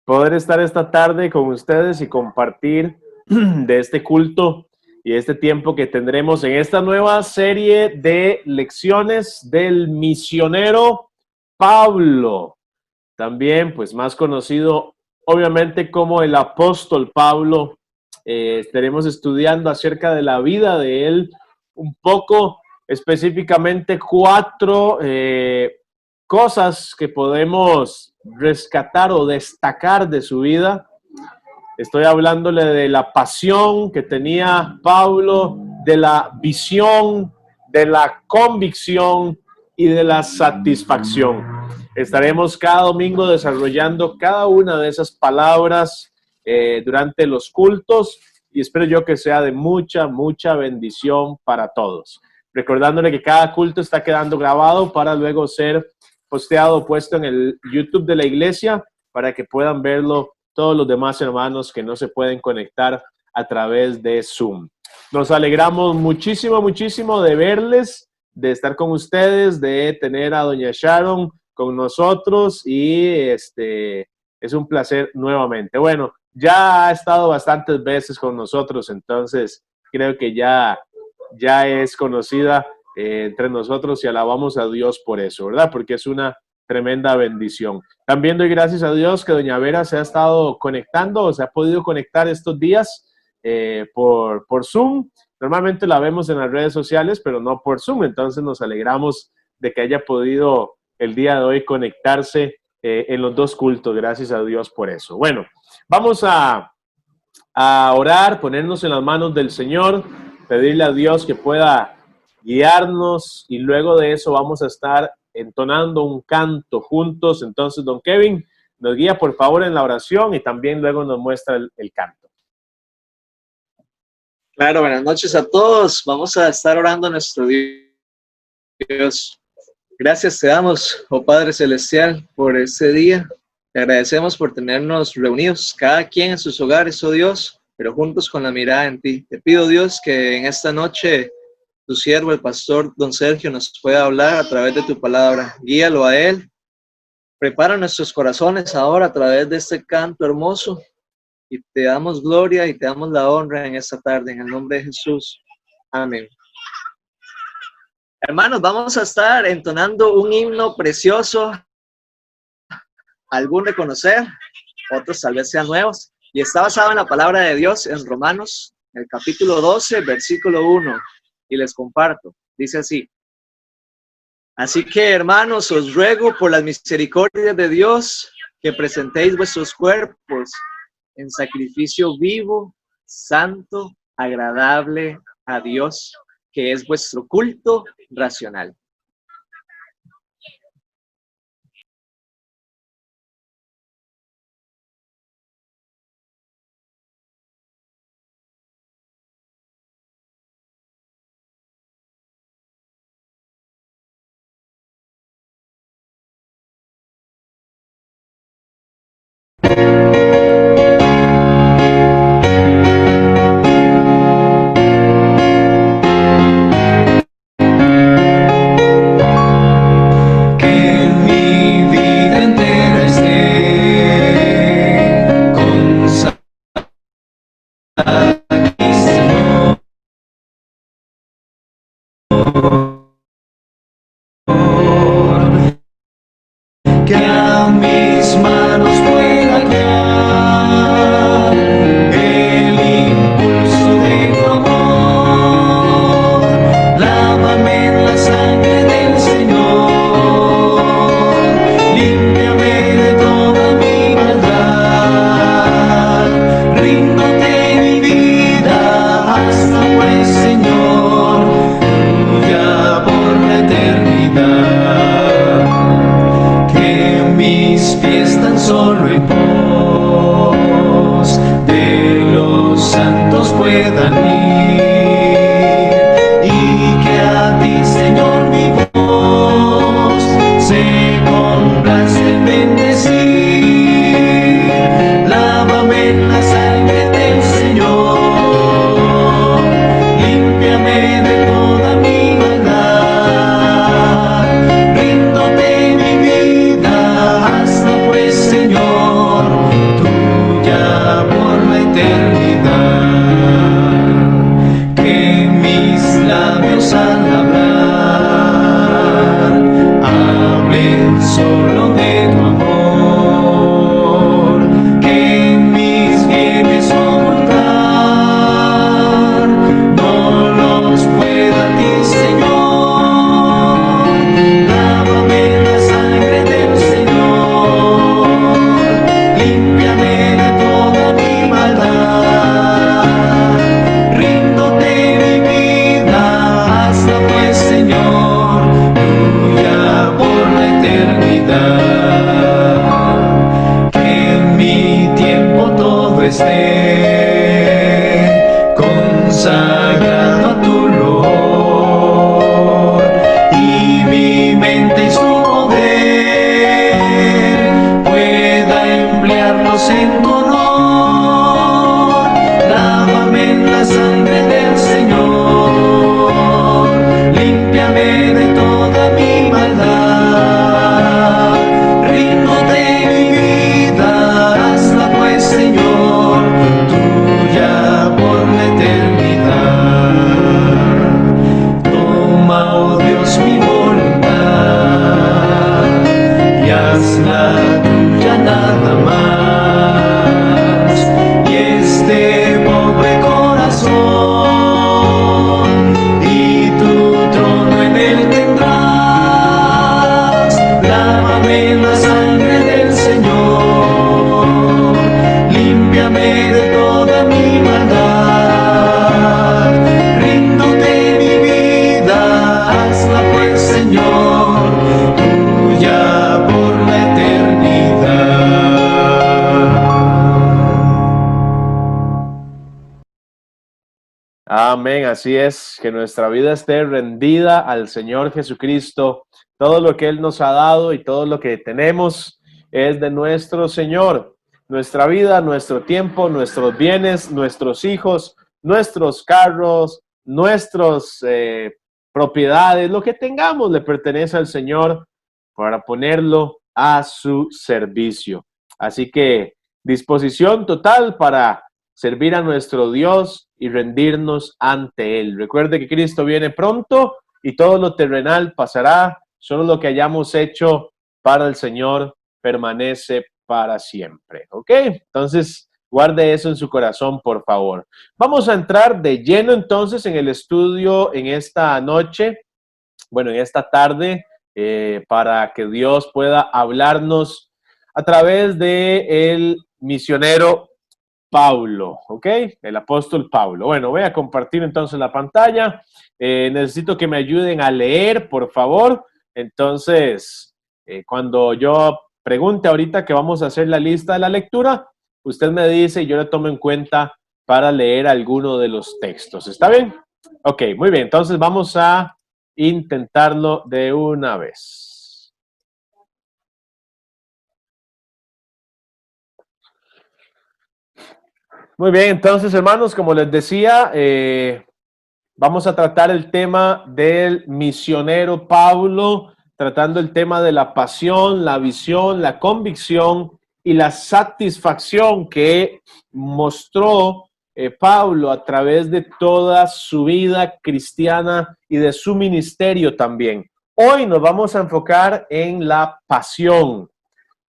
Poder estar esta tarde con ustedes y compartir de este culto y este tiempo que tendremos en esta nueva serie de lecciones del misionero Pablo, también pues más conocido obviamente como el apóstol Pablo. Estaremos estudiando acerca de la vida de él un poco, específicamente cuatro cosas que podemos rescatar o destacar de su vida. Estoy hablándole de la pasión que tenía Pablo, de la visión, de la convicción y de la satisfacción. Estaremos cada domingo desarrollando cada una de esas palabras durante los cultos y espero yo que sea de mucha, mucha bendición para todos. Recordándole que cada culto está quedando grabado para luego ser posteado, puesto en el YouTube de la iglesia para que puedan verlo todos los demás hermanos que no se pueden conectar a través de Zoom. Nos alegramos muchísimo, muchísimo de verles, de estar con ustedes, de tener a doña Sharon con nosotros y es un placer nuevamente. Bueno, ya ha estado bastantes veces con nosotros, entonces creo que ya es conocida entre nosotros y alabamos a Dios por eso, ¿verdad? Porque es una tremenda bendición. También doy gracias a Dios que doña Vera se ha estado conectando, o se ha podido conectar estos días por Zoom. Normalmente la vemos en las redes sociales, pero no por Zoom, entonces nos alegramos de que haya podido el día de hoy conectarse en los dos cultos. Gracias a Dios por eso. Bueno, vamos a orar, ponernos en las manos del Señor, pedirle a Dios que pueda guiarnos y luego de eso vamos a estar entonando un canto juntos. Entonces, don Kevin, nos guía por favor en la oración y también luego nos muestra el canto. Claro, buenas noches a todos. Vamos a estar orando a nuestro Dios. Gracias te damos, oh Padre Celestial, por este día. Te agradecemos por tenernos reunidos, cada quien en sus hogares, oh Dios, pero juntos con la mirada en ti. Te pido, Dios, que en esta noche tu siervo, el pastor don Sergio, nos pueda hablar a través de tu palabra. Guíalo a él. Prepara nuestros corazones ahora a través de este canto hermoso y te damos gloria y te damos la honra en esta tarde, en el nombre de Jesús. Amén. Hermanos, vamos a estar entonando un himno precioso. Algún reconocer, otros tal vez sean nuevos, y está basado en la palabra de Dios en Romanos, el capítulo 12, versículo 1, y les comparto. Dice así: así que, hermanos, os ruego por las misericordias de Dios que presentéis vuestros cuerpos en sacrificio vivo, santo, agradable a Dios, que es vuestro culto racional. Que a mis manos pueda guiar el impulso de tu amor. Lávame en la sangre del Señor, límpiame de toda mi maldad. Ríndote mi vida hasta pues, Señor, tuya por la eternidad. Mis pies tan solo en pos de los santos puedan ir, y que a ti, Señor, mi voz se complace en bendecir. Lávame en la sangre del Señor, límpiame de toda mi maldad. Ríndote mi vida hasta pues, haz la tuya nada más. Y este pobre corazón, y tu trono en él tendrás. Lávame en la sangre del Señor, límpiame de toda mi maldad. Ríndome mi vida, hazla pues, Señor, tuya por la eternidad. Amén, así es, que nuestra vida esté rendida al Señor Jesucristo. Todo lo que Él nos ha dado y todo lo que tenemos es de nuestro Señor. Nuestra vida, nuestro tiempo, nuestros bienes, nuestros hijos, nuestros carros, nuestras propiedades, lo que tengamos le pertenece al Señor para ponerlo a su servicio. Así que disposición total para servir a nuestro Dios y rendirnos ante Él. Recuerde que Cristo viene pronto y todo lo terrenal pasará, solo lo que hayamos hecho para el Señor permanece para siempre. ¿Ok? Entonces, guarde eso en su corazón, por favor. Vamos a entrar de lleno entonces en el estudio en esta noche, bueno, en esta tarde, para que Dios pueda hablarnos a través de el misionero Pablo, ¿ok? El apóstol Pablo. Bueno, voy a compartir entonces la pantalla. Necesito que me ayuden a leer, por favor. Entonces, cuando yo pregunte ahorita que vamos a hacer la lista de la lectura, usted me dice y yo le tomo en cuenta para leer alguno de los textos. ¿Está bien? Ok, muy bien. Entonces vamos a intentarlo de una vez. Muy bien, entonces, hermanos, como les decía, vamos a tratar el tema del misionero Pablo, tratando el tema de la pasión, la visión, la convicción y la satisfacción que mostró Pablo a través de toda su vida cristiana y de su ministerio también. Hoy nos vamos a enfocar en la pasión,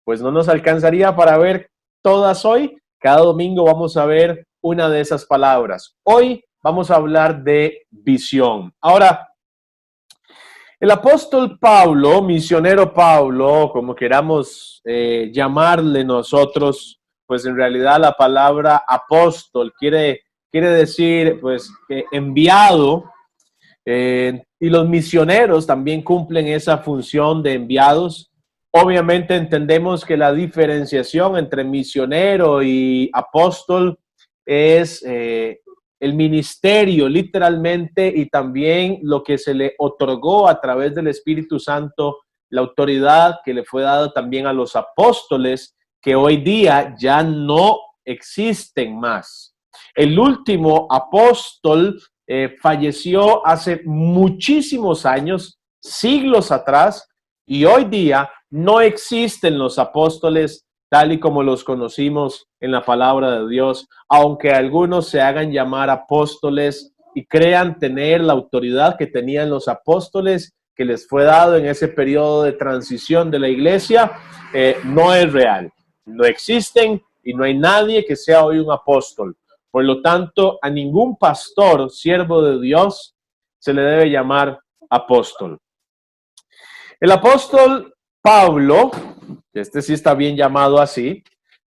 pues no nos alcanzaría para ver todas hoy. Cada domingo vamos a ver una de esas palabras. Hoy vamos a hablar de visión. Ahora, el apóstol Pablo, misionero Pablo, como queramos llamarle nosotros, pues en realidad la palabra apóstol quiere decir pues enviado, y los misioneros también cumplen esa función de enviados. Obviamente entendemos que la diferenciación entre misionero y apóstol es el ministerio literalmente y también lo que se le otorgó a través del Espíritu Santo, la autoridad que le fue dada también a los apóstoles que hoy día ya no existen más. El último apóstol falleció hace muchísimos años, siglos atrás, y hoy día no existen los apóstoles tal y como los conocimos en la palabra de Dios, aunque algunos se hagan llamar apóstoles y crean tener la autoridad que tenían los apóstoles que les fue dado en ese periodo de transición de la iglesia, no es real. No existen y no hay nadie que sea hoy un apóstol. Por lo tanto, a ningún pastor, siervo de Dios, se le debe llamar apóstol. El apóstol Pablo, este sí está bien llamado así,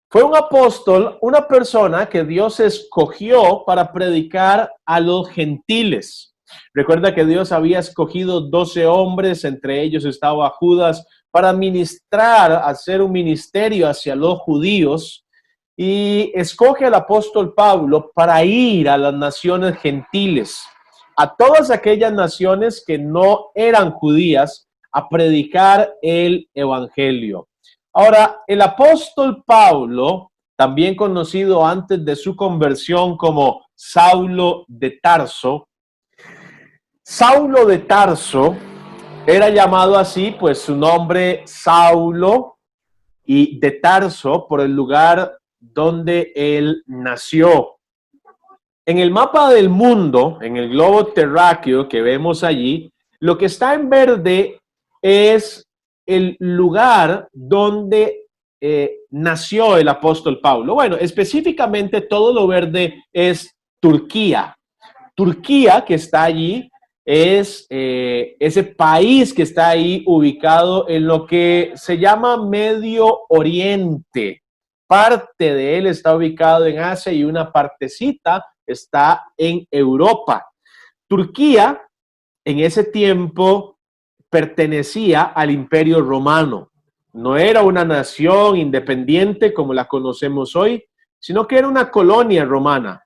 fue un apóstol, una persona que Dios escogió para predicar a los gentiles. Recuerda que Dios había escogido 12 hombres, entre ellos estaba Judas, para ministrar, hacer un ministerio hacia los judíos, y escoge al apóstol Pablo para ir a las naciones gentiles, a todas aquellas naciones que no eran judías, a predicar el evangelio. Ahora, el apóstol Pablo, también conocido antes de su conversión como Saulo de Tarso, era llamado así, pues su nombre Saulo, y de Tarso por el lugar donde él nació. En el mapa del mundo, en el globo terráqueo que vemos allí, lo que está en verde es el lugar donde nació el apóstol Pablo? Bueno, específicamente todo lo verde es Turquía. Turquía, que está allí, es ese país que está ahí ubicado en lo que se llama Medio Oriente. Parte de él está ubicado en Asia y una partecita está en Europa. Turquía en ese tiempo pertenecía al Imperio Romano. No era una nación independiente como la conocemos hoy, sino que era una colonia romana.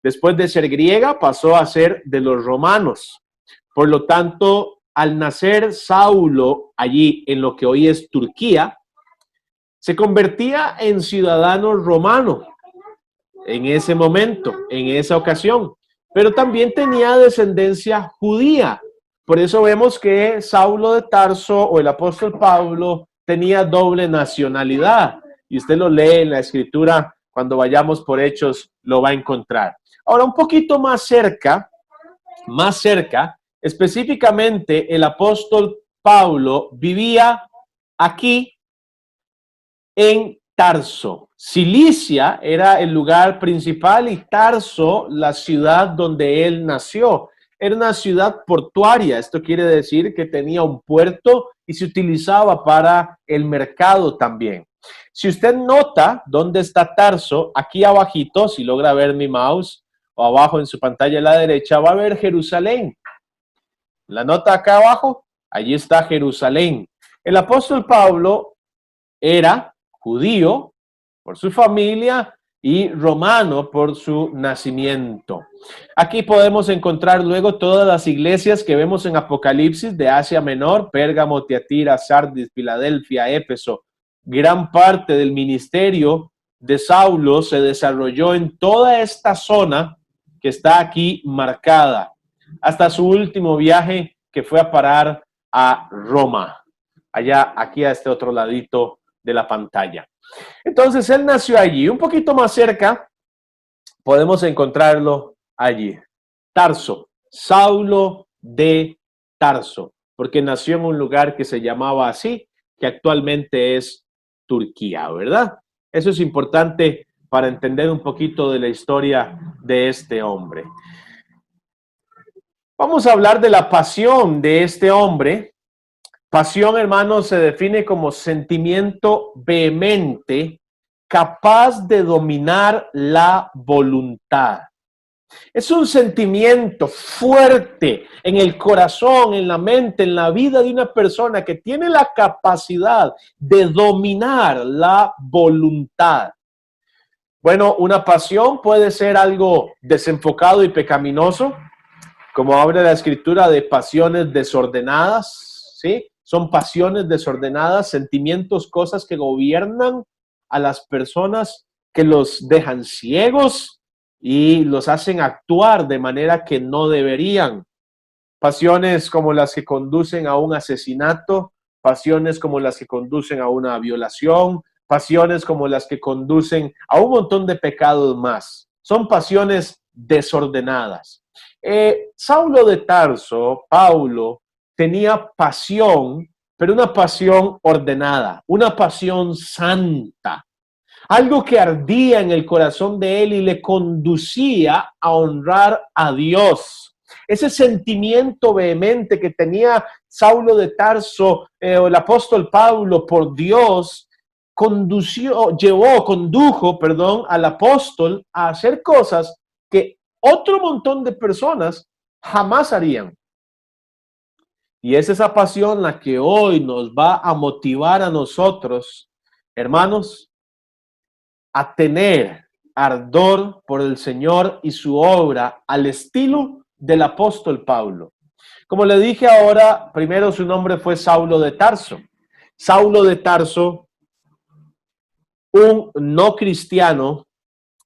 Después de ser griega, pasó a ser de los romanos. Por lo tanto, al nacer Saulo allí en lo que hoy es Turquía, se convertía en ciudadano romano en ese momento, en esa ocasión, pero también tenía descendencia judía. Por eso vemos que Saulo de Tarso o el apóstol Pablo tenía doble nacionalidad. Y usted lo lee en la escritura, cuando vayamos por Hechos, lo va a encontrar. Ahora, un poquito más cerca, específicamente el apóstol Pablo vivía aquí en Tarso. Cilicia era el lugar principal y Tarso la ciudad donde él nació. Era una ciudad portuaria, esto quiere decir que tenía un puerto y se utilizaba para el mercado también. Si usted nota dónde está Tarso, aquí abajito, si logra ver mi mouse, o abajo en su pantalla a la derecha, va a ver Jerusalén. ¿La nota acá abajo? Allí está Jerusalén. El apóstol Pablo era judío por su familia y romano por su nacimiento. Aquí podemos encontrar luego todas las iglesias que vemos en Apocalipsis de Asia Menor, Pérgamo, Tiatira, Sardis, Filadelfia, Éfeso. Gran parte del ministerio de Saulo se desarrolló en toda esta zona que está aquí marcada, hasta su último viaje que fue a parar a Roma, allá, aquí a este otro ladito de la pantalla. Entonces, él nació allí. Un poquito más cerca, podemos encontrarlo allí. Tarso, Saulo de Tarso, porque nació en un lugar que se llamaba así, que actualmente es Turquía, ¿verdad? Eso es importante para entender un poquito de la historia de este hombre. Vamos a hablar de la pasión de este hombre. Pasión, hermanos, se define como sentimiento vehemente, capaz de dominar la voluntad. Es un sentimiento fuerte en el corazón, en la mente, en la vida de una persona que tiene la capacidad de dominar la voluntad. Bueno, una pasión puede ser algo desenfocado y pecaminoso, como habla la escritura de pasiones desordenadas, ¿sí? Son pasiones desordenadas, sentimientos, cosas que gobiernan a las personas, que los dejan ciegos y los hacen actuar de manera que no deberían. Pasiones como las que conducen a un asesinato, pasiones como las que conducen a una violación, pasiones como las que conducen a un montón de pecados más. Son pasiones desordenadas. Saulo de Tarso, Paulo, tenía pasión, pero una pasión ordenada, una pasión santa, algo que ardía en el corazón de él y le conducía a honrar a Dios. Ese sentimiento vehemente que tenía Saulo de Tarso, o el apóstol Pablo por Dios, condujo al apóstol a hacer cosas que otro montón de personas jamás harían. Y es esa pasión la que hoy nos va a motivar a nosotros, hermanos, a tener ardor por el Señor y su obra al estilo del apóstol Pablo. Como le dije ahora, primero su nombre fue Saulo de Tarso. Saulo de Tarso, un no cristiano,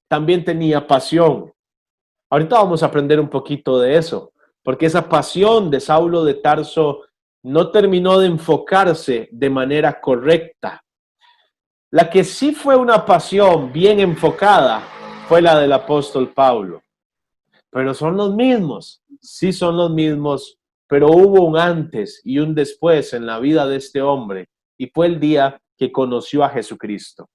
también tenía pasión. Ahorita vamos a aprender un poquito de eso, porque esa pasión de Saulo de Tarso no terminó de enfocarse de manera correcta. La que sí fue una pasión bien enfocada fue la del apóstol Pablo. Pero son los mismos, sí son los mismos, pero hubo un antes y un después en la vida de este hombre y fue el día que conoció a Jesucristo.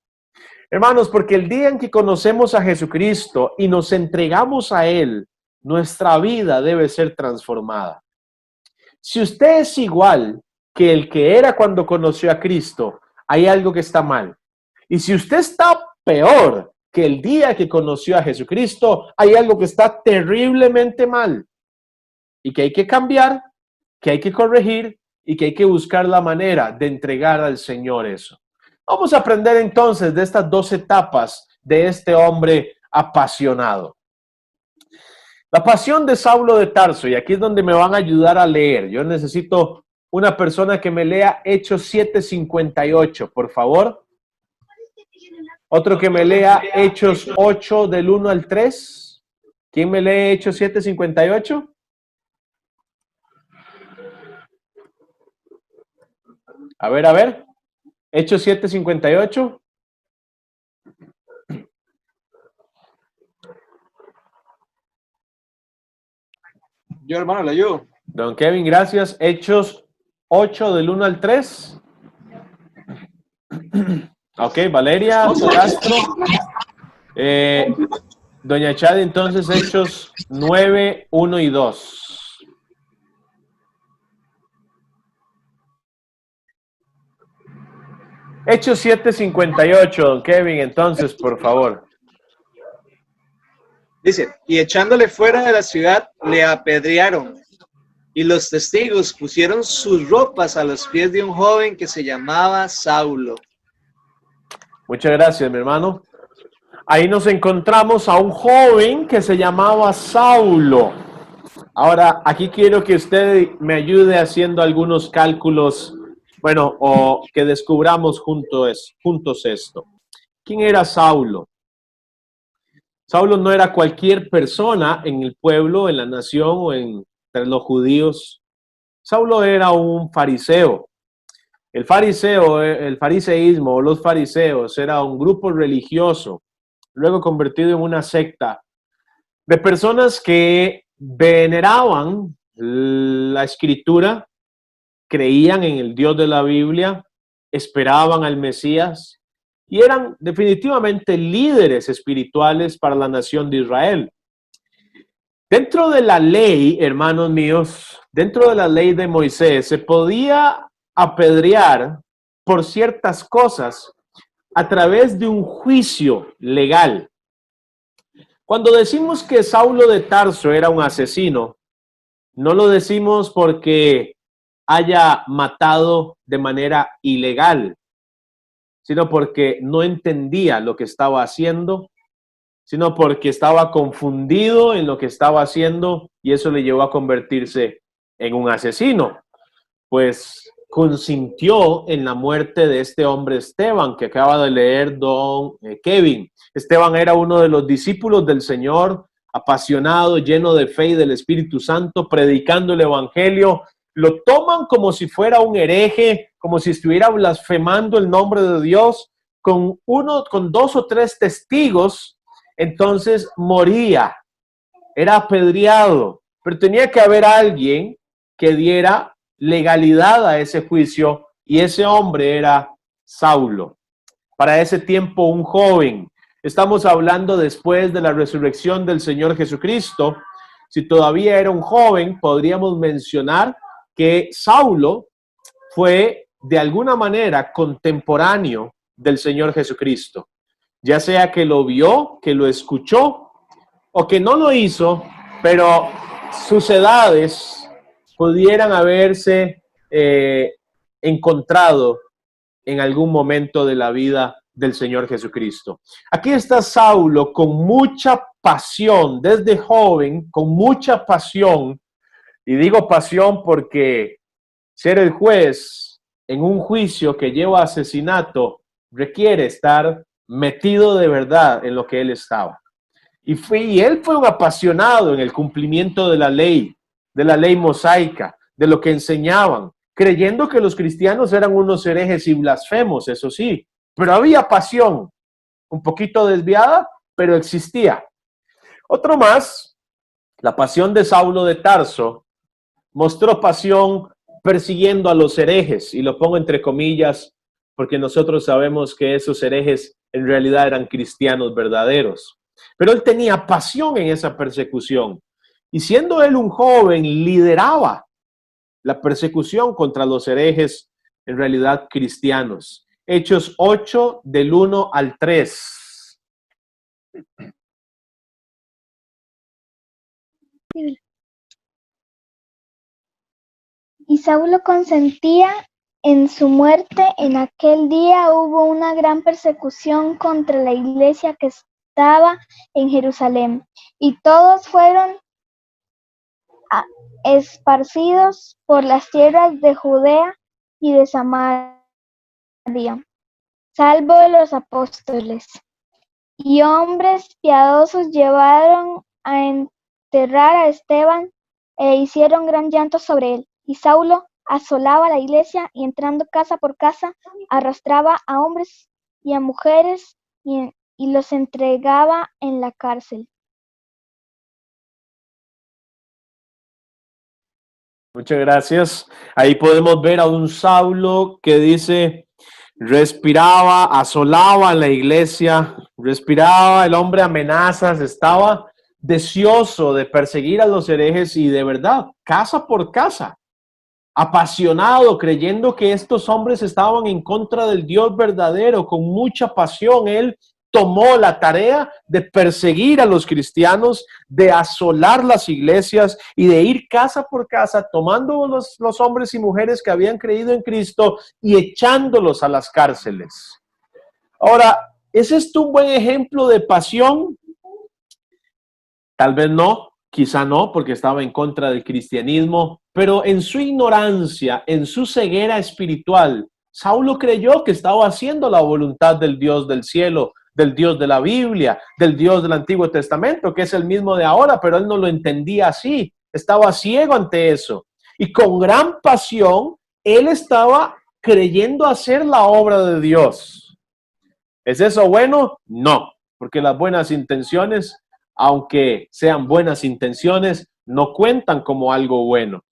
Hermanos, porque el día en que conocemos a Jesucristo y nos entregamos a Él, nuestra vida debe ser transformada. Si usted es igual que el que era cuando conoció a Cristo, hay algo que está mal. Y si usted está peor que el día que conoció a Jesucristo, hay algo que está terriblemente mal y que hay que cambiar, que hay que corregir y que hay que buscar la manera de entregar al Señor eso. Vamos a aprender entonces de estas dos etapas de este hombre apasionado. La pasión de Saulo de Tarso, y aquí es donde me van a ayudar a leer. Yo necesito una persona que me lea Hechos 7:58, por favor. Otro que me lea Hechos 8 del 1 al 3. ¿Quién me lee Hechos 7:58? A ver. Hechos 7:58. Yo, hermano, le ayudo. Don Kevin, gracias. Hechos 8 del 1 al 3. Ok, Valeria Castro. Doña Chad, entonces, Hechos 9, 1 y 2. Hechos 7:58, don Kevin, entonces, por favor. Dice, y echándole fuera de la ciudad, le apedrearon. Y los testigos pusieron sus ropas a los pies de un joven que se llamaba Saulo. Muchas gracias, mi hermano. Ahí nos encontramos a un joven que se llamaba Saulo. Ahora, aquí quiero que usted me ayude haciendo algunos cálculos, bueno, o que descubramos juntos esto. ¿Quién era Saulo? Saulo no era cualquier persona en el pueblo, en la nación o entre los judíos. Saulo era un fariseo. El fariseísmo o los fariseos era un grupo religioso, luego convertido en una secta de personas que veneraban la escritura, creían en el Dios de la Biblia, esperaban al Mesías y eran definitivamente líderes espirituales para la nación de Israel. Dentro de la ley, hermanos míos, dentro de la ley de Moisés, se podía apedrear por ciertas cosas a través de un juicio legal. Cuando decimos que Saulo de Tarso era un asesino, no lo decimos porque haya matado de manera ilegal, sino porque no entendía lo que estaba haciendo, sino porque estaba confundido en lo que estaba haciendo y eso le llevó a convertirse en un asesino. Pues consintió en la muerte de este hombre Esteban, que acaba de leer don Kevin. Esteban era uno de los discípulos del Señor, apasionado, lleno de fe y del Espíritu Santo, predicando el Evangelio. Lo toman como si fuera un hereje, como si estuviera blasfemando el nombre de Dios, con 2 o 3 testigos. Entonces moría, era apedreado, pero tenía que haber alguien que diera legalidad a ese juicio y ese hombre era Saulo. Para ese tiempo un joven. Estamos hablando después de la resurrección del Señor Jesucristo. Si todavía era un joven, podríamos mencionar que Saulo fue de alguna manera contemporáneo del Señor Jesucristo. Ya sea que lo vio, que lo escuchó o que no lo hizo, pero sus edades pudieran haberse encontrado en algún momento de la vida del Señor Jesucristo. Aquí está Saulo con mucha pasión, desde joven, con mucha pasión, y digo pasión porque ser el juez en un juicio que lleva a asesinato requiere estar metido de verdad en lo que él estaba. Y él fue un apasionado en el cumplimiento de la ley mosaica, de lo que enseñaban, creyendo que los cristianos eran unos herejes y blasfemos, eso sí, pero había pasión, un poquito desviada, pero existía. Otro más, la pasión de Saulo de Tarso, mostró pasión persiguiendo a los herejes, y lo pongo entre comillas porque nosotros sabemos que esos herejes en realidad eran cristianos verdaderos. Pero él tenía pasión en esa persecución, y siendo él un joven, lideraba la persecución contra los herejes, en realidad cristianos. Hechos 8, del 1 al 3. Y Saulo consentía en su muerte. En aquel día hubo una gran persecución contra la iglesia que estaba en Jerusalén, y todos fueron esparcidos por las tierras de Judea y de Samaria, salvo los apóstoles. Y hombres piadosos llevaron a enterrar a Esteban e hicieron gran llanto sobre él. Y Saulo asolaba la iglesia, y entrando casa por casa, arrastraba a hombres y a mujeres y los entregaba en la cárcel. Muchas gracias. Ahí podemos ver a un Saulo que dice, respiraba, asolaba la iglesia, respiraba, el hombre amenazas, estaba deseoso de perseguir a los herejes, y de verdad, casa por casa, apasionado, creyendo que estos hombres estaban en contra del Dios verdadero. Con mucha pasión, él tomó la tarea de perseguir a los cristianos, de asolar las iglesias y de ir casa por casa, tomando los hombres y mujeres que habían creído en Cristo y echándolos a las cárceles. Ahora, ¿es esto un buen ejemplo de pasión? Tal vez no, quizá no, porque estaba en contra del cristianismo, pero en su ignorancia, en su ceguera espiritual, Saulo creyó que estaba haciendo la voluntad del Dios del cielo, del Dios de la Biblia, del Dios del Antiguo Testamento, que es el mismo de ahora, pero él no lo entendía así, estaba ciego ante eso. Y con gran pasión, él estaba creyendo hacer la obra de Dios. ¿Es eso bueno? No, porque las buenas intenciones, aunque sean buenas intenciones, no cuentan como algo bueno.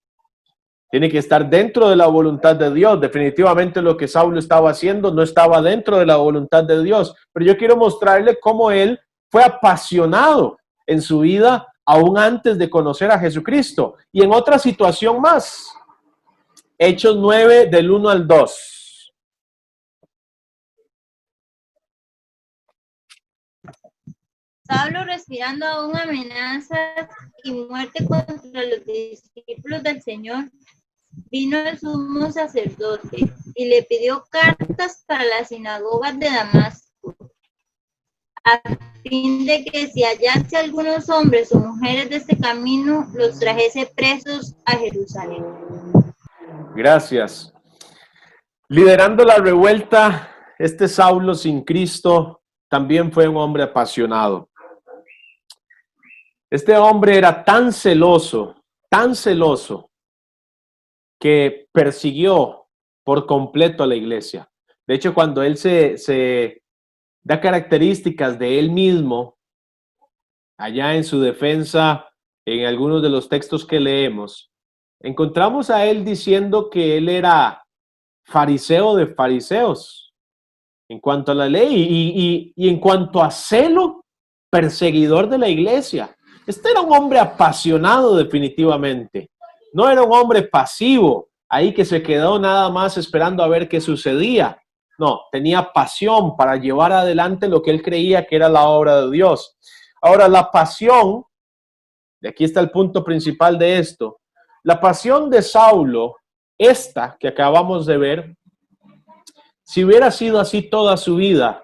Tiene que estar dentro de la voluntad de Dios. Definitivamente lo que Saulo estaba haciendo no estaba dentro de la voluntad de Dios. Pero yo quiero mostrarle cómo él fue apasionado en su vida aún antes de conocer a Jesucristo. Y en otra situación más. Hechos 9, del 1 al 2. Saulo, respirando aún amenazas y muerte contra los discípulos del Señor, vino el sumo sacerdote y le pidió cartas para las sinagogas de Damasco, a fin de que si hallase algunos hombres o mujeres de este camino, los trajese presos a Jerusalén. Gracias. Liderando la revuelta, este Saulo sin Cristo también fue un hombre apasionado. Este hombre era tan celoso, que persiguió por completo a la iglesia. De hecho, cuando él se da características de él mismo, allá en su defensa, en algunos de los textos que leemos, encontramos a él diciendo que él era fariseo de fariseos en cuanto a la ley y en cuanto a celo, perseguidor de la iglesia. Este era un hombre apasionado definitivamente. No era un hombre pasivo, ahí que se quedó nada más esperando a ver qué sucedía. No, tenía pasión para llevar adelante lo que él creía que era la obra de Dios. Ahora, la pasión, y aquí está el punto principal de esto, la pasión de Saulo, esta que acabamos de ver, si hubiera sido así toda su vida,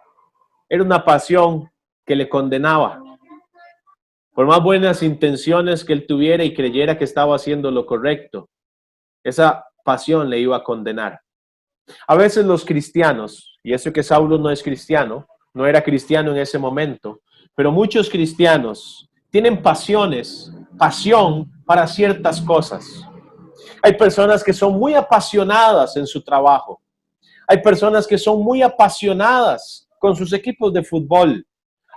era una pasión que le condenaba. Por más buenas intenciones que él tuviera y creyera que estaba haciendo lo correcto, esa pasión le iba a condenar. A veces los cristianos, y eso que Saulo no es cristiano, no era cristiano en ese momento, pero muchos cristianos tienen pasión para ciertas cosas. Hay personas que son muy apasionadas en su trabajo. Hay personas que son muy apasionadas con sus equipos de fútbol.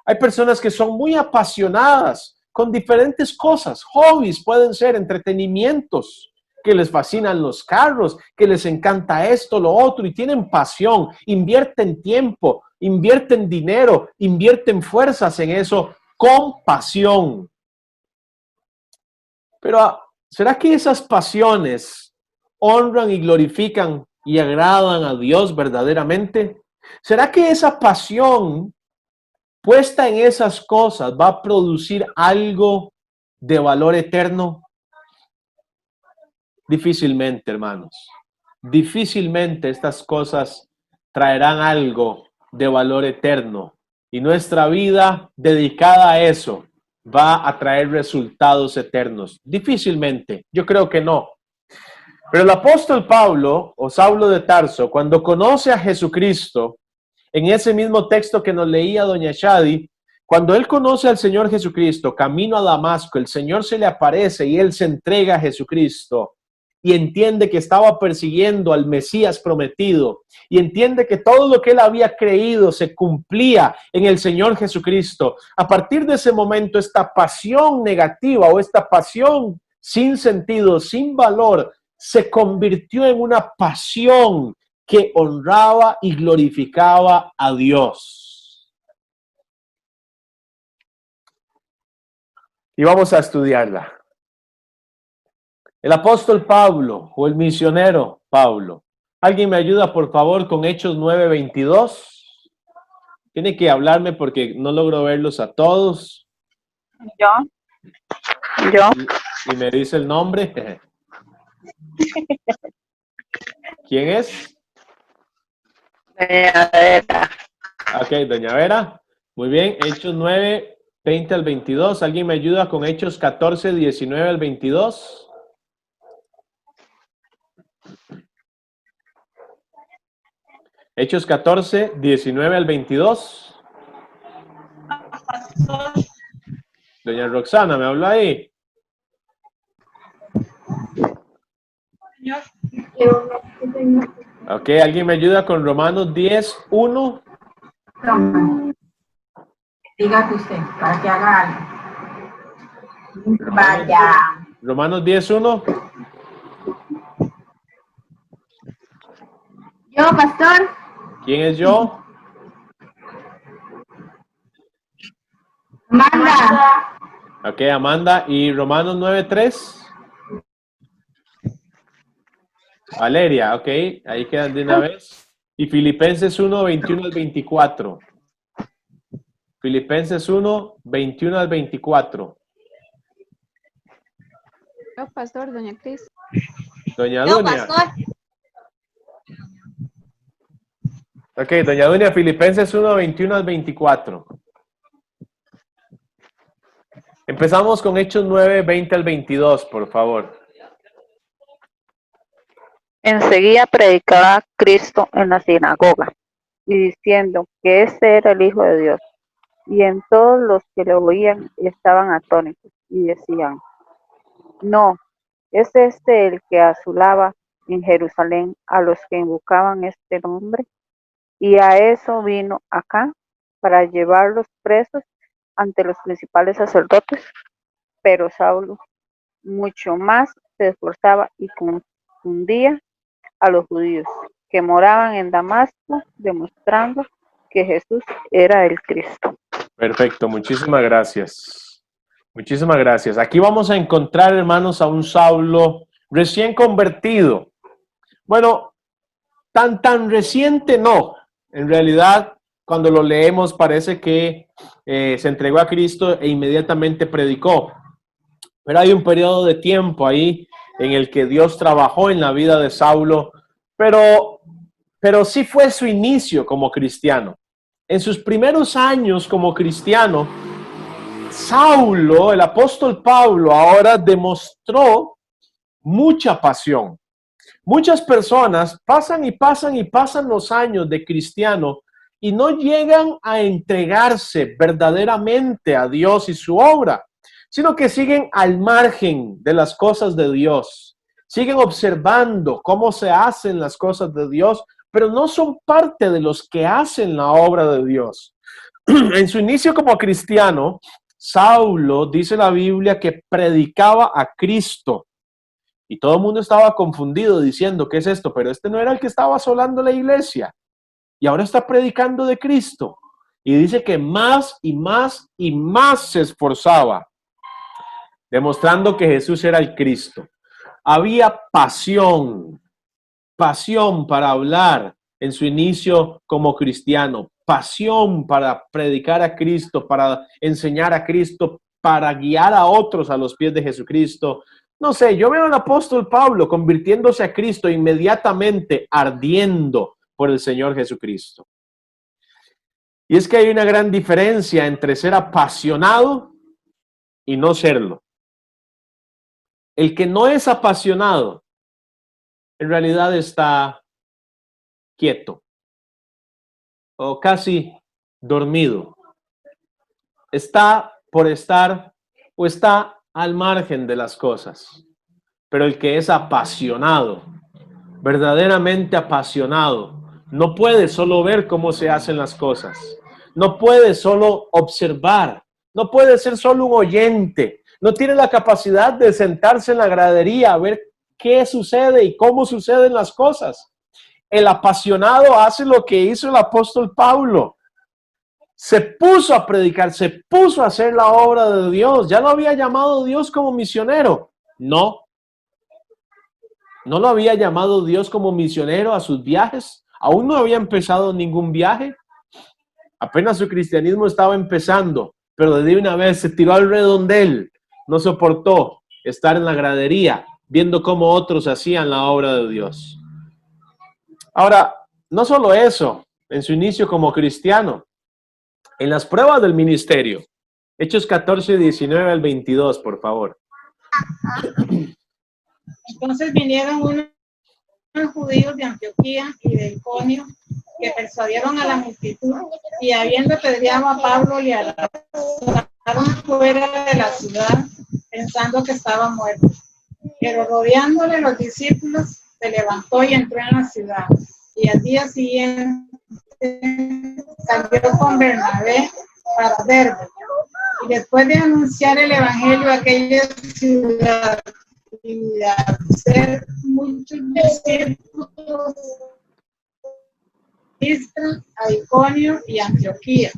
Hay personas que son muy apasionadas con diferentes cosas. Hobbies pueden ser entretenimientos que les fascinan los carros, que les encanta esto, lo otro, y tienen pasión, invierten tiempo, invierten dinero, invierten fuerzas en eso con pasión. Pero, ¿será que esas pasiones honran y glorifican y agradan a Dios verdaderamente? ¿Será que esa pasión puesta en esas cosas va a producir algo de valor eterno? Difícilmente, hermanos. Difícilmente estas cosas traerán algo de valor eterno. Y nuestra vida dedicada a eso va a traer resultados eternos. Difícilmente. Yo creo que no. Pero el apóstol Pablo, o Saulo de Tarso, cuando conoce a Jesucristo, en ese mismo texto que nos leía doña Shadi, cuando él conoce al Señor Jesucristo, camino a Damasco, el Señor se le aparece y él se entrega a Jesucristo y entiende que estaba persiguiendo al Mesías prometido y entiende que todo lo que él había creído se cumplía en el Señor Jesucristo. A partir de ese momento, esta pasión negativa o esta pasión sin sentido, sin valor, se convirtió en una pasión que honraba y glorificaba a Dios. Y vamos a estudiarla. El apóstol Pablo o el misionero Pablo. ¿Alguien me ayuda, por favor, con Hechos 9:22? Tiene que hablarme porque no logro verlos a todos. Yo. Y me dice el nombre. ¿Quién es? Doña Vera. Ok, doña Vera. Muy bien, Hechos 9:20 al 22. ¿Alguien me ayuda con Hechos 14:19 al 22? Hechos 14:19 al 22. Doña Roxana, ¿me habla ahí? Ok, ¿alguien me ayuda con Romanos 10:1? Dígate usted, para que haga algo. Vaya. Romanos 10:1. Yo, pastor. ¿Quién es yo? Amanda. Ok, Amanda. ¿Y Romanos 9:3? Valeria, ok. Ahí quedan de una vez. Y Filipenses 1:21 al 24. Filipenses 1:21 al 24. Yo, pastor, doña Cris. Doña Yo, Dunia. pastor. Ok, doña Dunia, Filipenses 1:21 al 24. Empezamos con Hechos 9:20 al 22, por favor. Enseguida predicaba Cristo en la sinagoga y diciendo que este era el Hijo de Dios. Y en todos los que le oían estaban atónitos y decían: no, ¿es este el que asolaba en Jerusalén a los que invocaban este nombre? Y a eso vino acá, para llevarlos presos ante los principales sacerdotes. Pero Saulo mucho más se esforzaba y confundía a los judíos que moraban en Damasco, demostrando que Jesús era el Cristo. Perfecto, muchísimas gracias. Muchísimas gracias. Aquí vamos a encontrar, hermanos, a un Saulo recién convertido. Bueno, tan reciente no. En realidad, cuando lo leemos parece que se entregó a Cristo e inmediatamente predicó. Pero hay un periodo de tiempo ahí en el que Dios trabajó en la vida de Saulo, pero sí fue su inicio como cristiano. En sus primeros años como cristiano, Saulo, el apóstol Pablo, ahora demostró mucha pasión. Muchas personas pasan y pasan y pasan los años de cristiano y no llegan a entregarse verdaderamente a Dios y su obra, sino que siguen al margen de las cosas de Dios. Siguen observando cómo se hacen las cosas de Dios, pero no son parte de los que hacen la obra de Dios. En su inicio como cristiano, Saulo, dice la Biblia, que predicaba a Cristo. Y todo el mundo estaba confundido diciendo, ¿qué es esto? Pero este no era el que estaba asolando la iglesia. Y ahora está predicando de Cristo. Y dice que más y más y más se esforzaba, demostrando que Jesús era el Cristo. Había pasión para hablar en su inicio como cristiano, pasión para predicar a Cristo, para enseñar a Cristo, para guiar a otros a los pies de Jesucristo. No sé, yo veo al apóstol Pablo convirtiéndose a Cristo inmediatamente, ardiendo por el Señor Jesucristo. Y es que hay una gran diferencia entre ser apasionado y no serlo. El que no es apasionado, en realidad está quieto o casi dormido. Está por estar o está al margen de las cosas. Pero el que es apasionado, verdaderamente apasionado, no puede solo ver cómo se hacen las cosas. No puede solo observar. No puede ser solo un oyente. No tiene la capacidad de sentarse en la gradería a ver qué sucede y cómo suceden las cosas. El apasionado hace lo que hizo el apóstol Pablo. Se puso a predicar, se puso a hacer la obra de Dios. ¿Ya lo había llamado Dios como misionero? No. ¿No lo había llamado Dios como misionero a sus viajes? Aún no había empezado ningún viaje. Apenas su cristianismo estaba empezando, pero de una vez se tiró al redondel. No soportó estar en la gradería viendo cómo otros hacían la obra de Dios. Ahora, no solo eso, en su inicio como cristiano, en las pruebas del ministerio, Hechos 14, 19 al 22, por favor. Entonces vinieron unos judíos de Antioquía y de Iconio que persuadieron a la multitud y habiendo apedreado a Pablo le arrastraron fuera de la ciudad pensando que estaba muerto. Pero rodeándole los discípulos se levantó y entró en la ciudad y al día siguiente salió con Bernabé para Derbe y después de anunciar el evangelio a aquella ciudad y de hacer muchos discípulos a Iconio y Antioquía,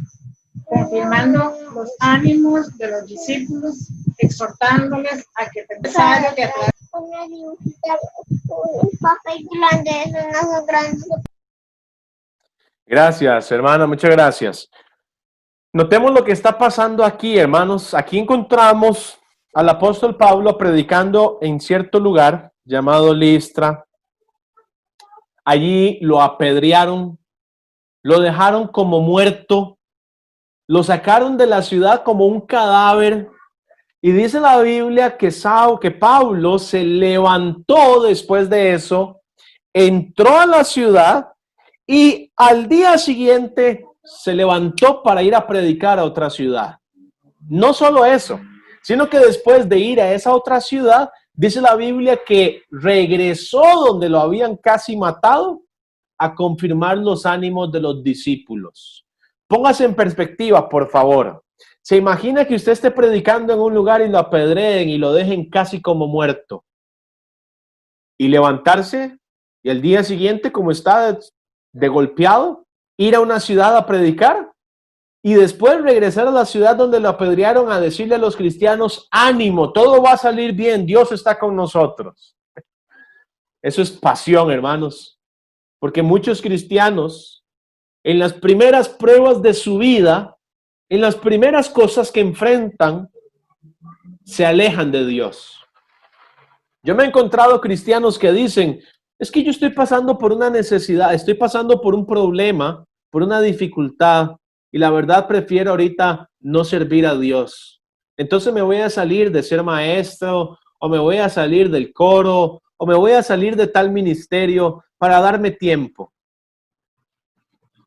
confirmando los ánimos de los discípulos, exhortándoles a que pensaran que a través Gracias, hermana, muchas gracias. Notemos lo que está pasando aquí, hermanos. Aquí encontramos al apóstol Pablo predicando en cierto lugar llamado Listra. Allí lo apedrearon, lo dejaron como muerto, lo sacaron de la ciudad como un cadáver. Y dice la Biblia que Pablo se levantó después de eso, entró a la ciudad y al día siguiente se levantó para ir a predicar a otra ciudad. No solo eso, sino que después de ir a esa otra ciudad, dice la Biblia que regresó donde lo habían casi matado a confirmar los ánimos de los discípulos. Póngase en perspectiva, por favor. ¿Se imagina que usted esté predicando en un lugar y lo apedreen y lo dejen casi como muerto? Y levantarse y al día siguiente, como está de golpeado, ir a una ciudad a predicar y después regresar a la ciudad donde lo apedrearon a decirle a los cristianos, ánimo, todo va a salir bien, Dios está con nosotros. Eso es pasión, hermanos, porque muchos cristianos en las primeras pruebas de su vida, en las primeras cosas que enfrentan, se alejan de Dios. Yo me he encontrado cristianos que dicen, es que yo estoy pasando por una necesidad, estoy pasando por un problema, por una dificultad, y la verdad prefiero ahorita no servir a Dios. Entonces me voy a salir de ser maestro, o me voy a salir del coro, o me voy a salir de tal ministerio para darme tiempo.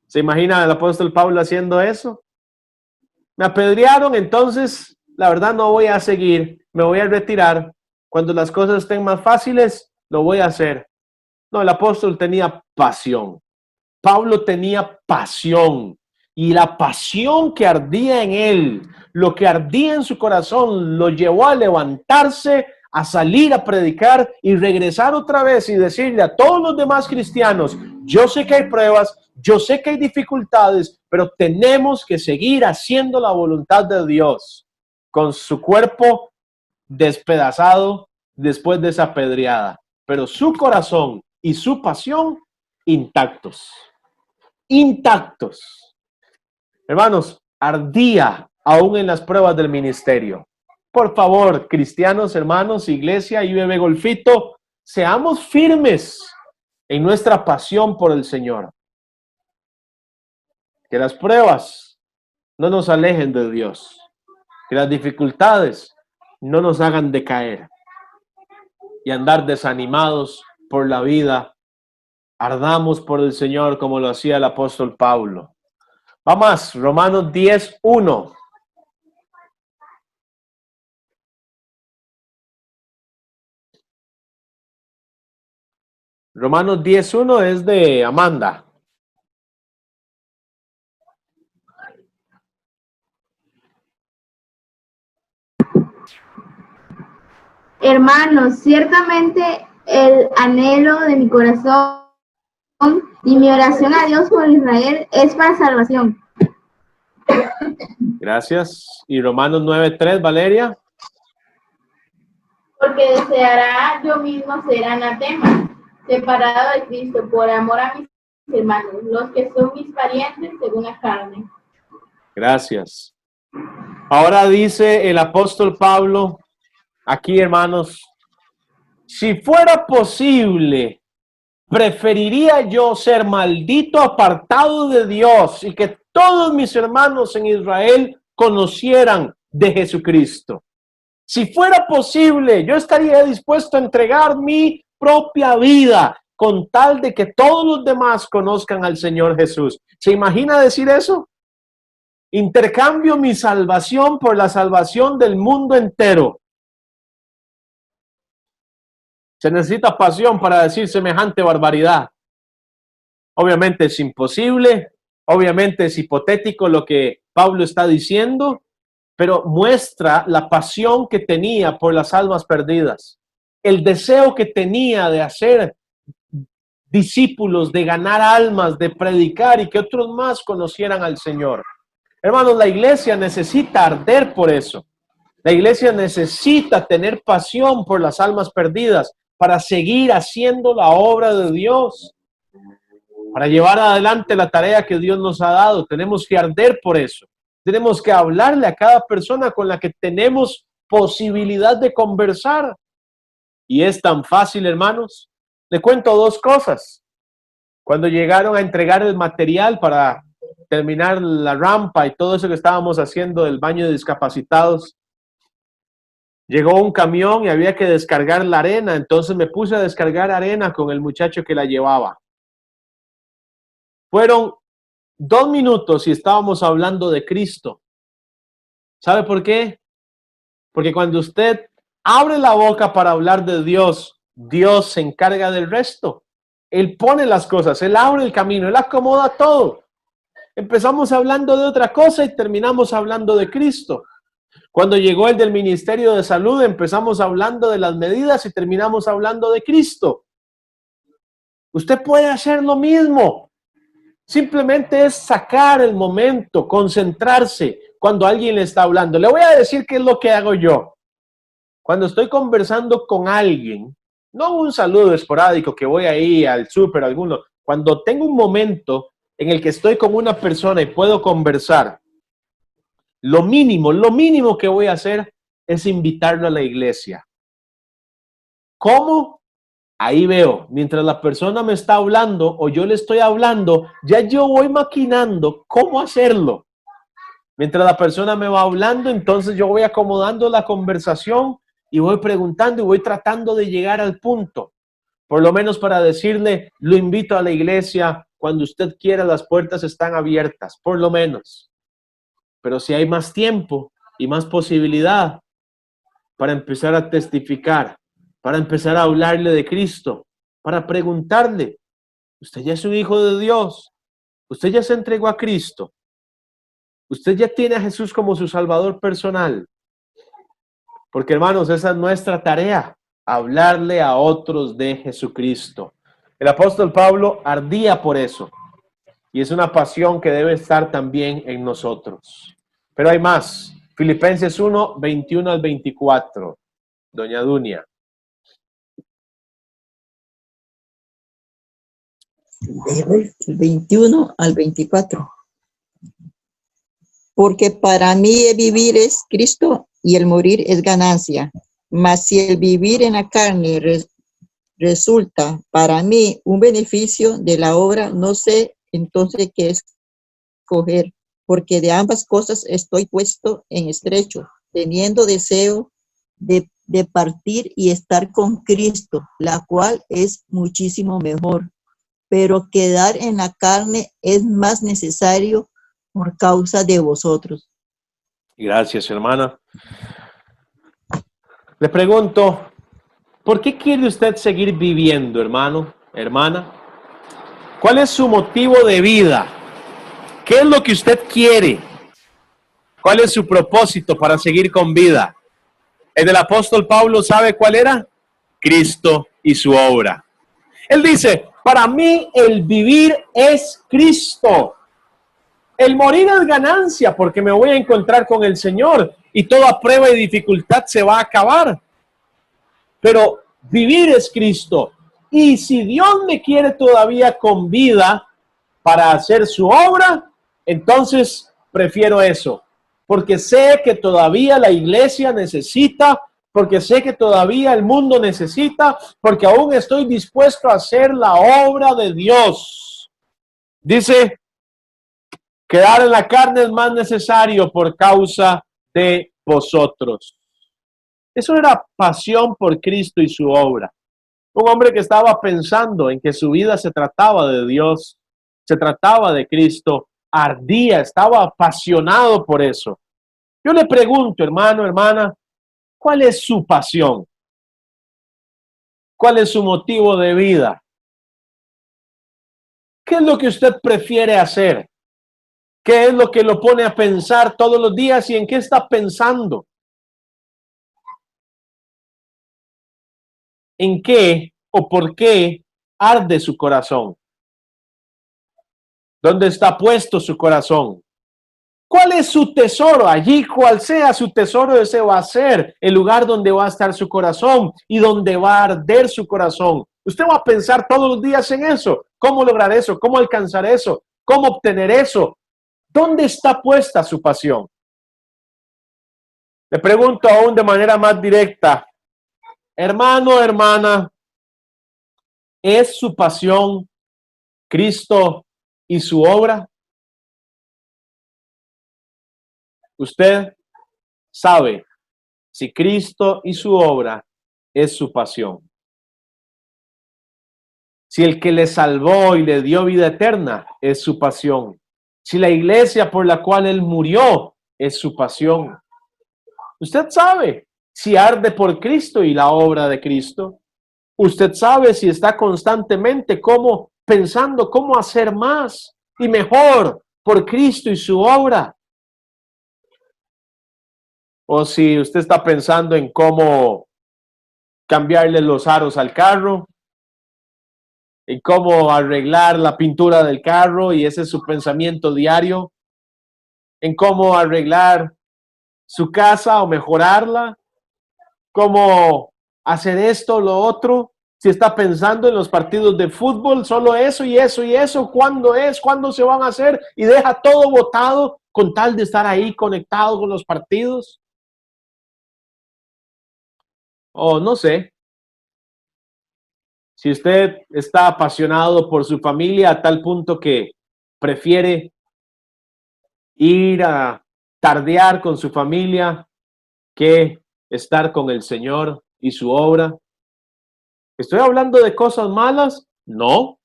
¿Se imagina el apóstol Pablo haciendo eso? Me apedrearon, entonces la verdad no voy a seguir, me voy a retirar. Cuando las cosas estén más fáciles, lo voy a hacer. No, el apóstol tenía pasión. Pablo tenía pasión. Y la pasión que ardía en él, lo que ardía en su corazón, lo llevó a levantarse, a salir a predicar y regresar otra vez y decirle a todos los demás cristianos, yo sé que hay pruebas, yo sé que hay dificultades, pero tenemos que seguir haciendo la voluntad de Dios con su cuerpo despedazado después de esa pedreada, pero su corazón y su pasión intactos. Intactos. Hermanos, ardía aún en las pruebas del ministerio. Por favor, cristianos, hermanos, iglesia y bebé golfito, seamos firmes en nuestra pasión por el Señor. Que las pruebas no nos alejen de Dios. Que las dificultades no nos hagan decaer y andar desanimados por la vida. Ardamos por el Señor como lo hacía el apóstol Pablo. Vamos, Romanos 10:1. Romanos 10:1 es de Amanda. Hermanos, ciertamente el anhelo de mi corazón y mi oración a Dios por Israel es para salvación. Gracias. Y Romanos 9:3, Valeria. Porque deseará yo mismo ser anatema, separado de Cristo, por amor a mis hermanos, los que son mis parientes según la carne. Gracias. Ahora dice el apóstol Pablo, aquí hermanos, si fuera posible, preferiría yo ser maldito, apartado de Dios y que todos mis hermanos en Israel conocieran de Jesucristo. Si fuera posible, yo estaría dispuesto a entregar mi propia vida con tal de que todos los demás conozcan al Señor Jesús. ¿Se imagina decir eso? Intercambio mi salvación por la salvación del mundo entero. Se necesita pasión para decir semejante barbaridad. Obviamente es imposible, obviamente es hipotético lo que Pablo está diciendo, pero muestra la pasión que tenía por las almas perdidas, el deseo que tenía de hacer discípulos, de ganar almas, de predicar y que otros más conocieran al Señor. Hermanos, la iglesia necesita arder por eso. La iglesia necesita tener pasión por las almas perdidas para seguir haciendo la obra de Dios, para llevar adelante la tarea que Dios nos ha dado. Tenemos que arder por eso. Tenemos que hablarle a cada persona con la que tenemos posibilidad de conversar. Y es tan fácil, hermanos. Le cuento dos cosas. Cuando llegaron a entregar el material para terminar la rampa y todo eso que estábamos haciendo del baño de discapacitados, llegó un camión y había que descargar la arena. Entonces me puse a descargar arena con el muchacho que la llevaba. Fueron 2 minutos y estábamos hablando de Cristo. ¿Sabe por qué? Porque cuando usted abre la boca para hablar de Dios, Dios se encarga del resto. Él pone las cosas, Él abre el camino, Él acomoda todo. Empezamos hablando de otra cosa y terminamos hablando de Cristo. Cuando llegó el del Ministerio de Salud, empezamos hablando de las medidas y terminamos hablando de Cristo. Usted puede hacer lo mismo. Simplemente es sacar el momento, concentrarse cuando alguien le está hablando. Le voy a decir qué es lo que hago yo. Cuando estoy conversando con alguien, no un saludo esporádico que voy ahí al súper, alguno. Cuando tengo un momento en el que estoy con una persona y puedo conversar, lo mínimo que voy a hacer es invitarlo a la iglesia. ¿Cómo? Ahí veo, mientras la persona me está hablando o yo le estoy hablando, ya yo voy maquinando cómo hacerlo. Mientras la persona me va hablando, entonces yo voy acomodando la conversación y voy preguntando y voy tratando de llegar al punto. Por lo menos para decirle, lo invito a la iglesia, cuando usted quiera, las puertas están abiertas, por lo menos. Pero si hay más tiempo y más posibilidad para empezar a testificar, para empezar a hablarle de Cristo, para preguntarle, usted ya es un hijo de Dios, usted ya se entregó a Cristo, usted ya tiene a Jesús como su Salvador personal. Porque hermanos, esa es nuestra tarea, hablarle a otros de Jesucristo. El apóstol Pablo ardía por eso. Y es una pasión que debe estar también en nosotros. Pero hay más. Filipenses 1, 21 al 24. Doña Dunia. El 21 al 24. Porque para mí el vivir es Cristo y el morir es ganancia. Mas si el vivir en la carne resulta para mí un beneficio de la obra, no sé entonces qué escoger, porque de ambas cosas estoy puesto en estrecho, teniendo deseo de partir y estar con Cristo, la cual es muchísimo mejor, pero quedar en la carne es más necesario por causa de vosotros. Gracias, hermana. Le pregunto, ¿por qué quiere usted seguir viviendo, hermano, hermana? ¿Cuál es su motivo de vida? ¿Qué es lo que usted quiere? ¿Cuál es su propósito para seguir con vida? El del apóstol Pablo, ¿sabe cuál era? Cristo y su obra. Él dice, para mí el vivir es Cristo. El morir es ganancia porque me voy a encontrar con el Señor y toda prueba y dificultad se va a acabar. Pero vivir es Cristo. Y si Dios me quiere todavía con vida para hacer su obra, entonces prefiero eso. Porque sé que todavía la iglesia necesita, porque sé que todavía el mundo necesita, porque aún estoy dispuesto a hacer la obra de Dios. Dice, quedar en la carne es más necesario por causa de vosotros. Eso era pasión por Cristo y su obra. Un hombre que estaba pensando en que su vida se trataba de Dios, se trataba de Cristo, ardía, estaba apasionado por eso. Yo le pregunto, hermano, hermana, ¿cuál es su pasión? ¿Cuál es su motivo de vida? ¿Qué es lo que usted prefiere hacer? ¿Qué es lo que lo pone a pensar todos los días y en qué está pensando? ¿En qué o por qué arde su corazón? ¿Dónde está puesto su corazón? ¿Cuál es su tesoro? Allí, cual sea su tesoro, ese va a ser el lugar donde va a estar su corazón y donde va a arder su corazón. Usted va a pensar todos los días en eso. ¿Cómo lograr eso? ¿Cómo alcanzar eso? ¿Cómo obtener eso? ¿Dónde está puesta su pasión? Le pregunto aún de manera más directa, hermano, hermana, ¿es su pasión Cristo y su obra? Usted sabe si Cristo y su obra es su pasión. Si el que le salvó y le dio vida eterna es su pasión. Si la iglesia por la cual él murió es su pasión. Usted sabe si arde por Cristo y la obra de Cristo. Usted sabe si está constantemente pensando cómo hacer más y mejor por Cristo y su obra. O si usted está pensando en cómo cambiarle los aros al carro, en cómo arreglar la pintura del carro y ese es su pensamiento diario, en cómo arreglar su casa o mejorarla, cómo hacer esto o lo otro. Si está pensando en los partidos de fútbol, solo eso y eso y eso, ¿cuándo es? ¿Cuándo se van a hacer? Y deja todo botado con tal de estar ahí conectado con los partidos. O no sé. Si usted está apasionado por su familia a tal punto que prefiere ir a tardear con su familia que estar con el Señor y su obra. ¿Estoy hablando de cosas malas? No.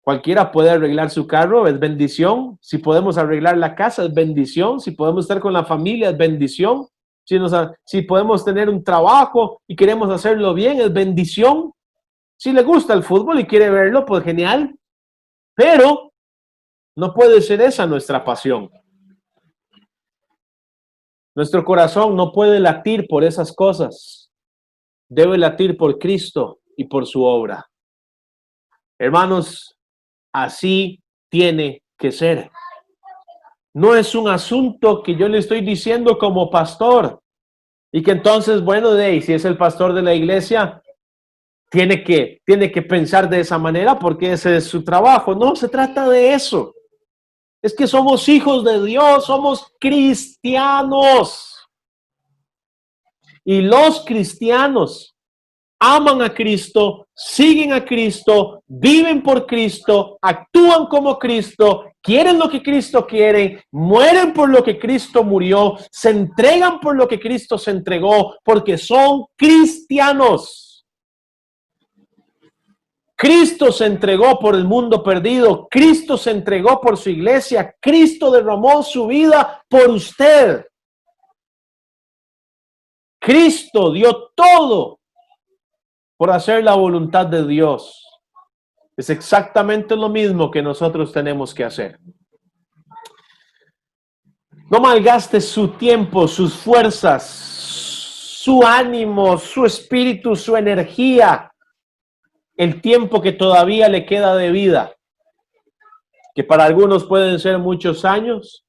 Cualquiera puede arreglar su carro, es bendición. Si podemos arreglar la casa, es bendición. Si podemos estar con la familia, es bendición. Si podemos tener un trabajo y queremos hacerlo bien, es bendición. Si le gusta el fútbol y quiere verlo, pues genial. Pero no puede ser esa nuestra pasión. Nuestro corazón no puede latir por esas cosas. Debe latir por Cristo y por su obra. Hermanos, así tiene que ser. No es un asunto que yo le estoy diciendo como pastor y que entonces, bueno, si es el pastor de la iglesia, tiene que pensar de esa manera porque ese es su trabajo. No se trata de eso. Es que somos hijos de Dios, somos cristianos. Y los cristianos aman a Cristo, siguen a Cristo, viven por Cristo, actúan como Cristo, quieren lo que Cristo quiere, mueren por lo que Cristo murió, se entregan por lo que Cristo se entregó, porque son cristianos. Cristo se entregó por el mundo perdido, Cristo se entregó por su iglesia, Cristo derramó su vida por usted. Cristo dio todo por hacer la voluntad de Dios. Es exactamente lo mismo que nosotros tenemos que hacer. No malgaste su tiempo, sus fuerzas, su ánimo, su espíritu, su energía, el tiempo que todavía le queda de vida, que para algunos pueden ser muchos años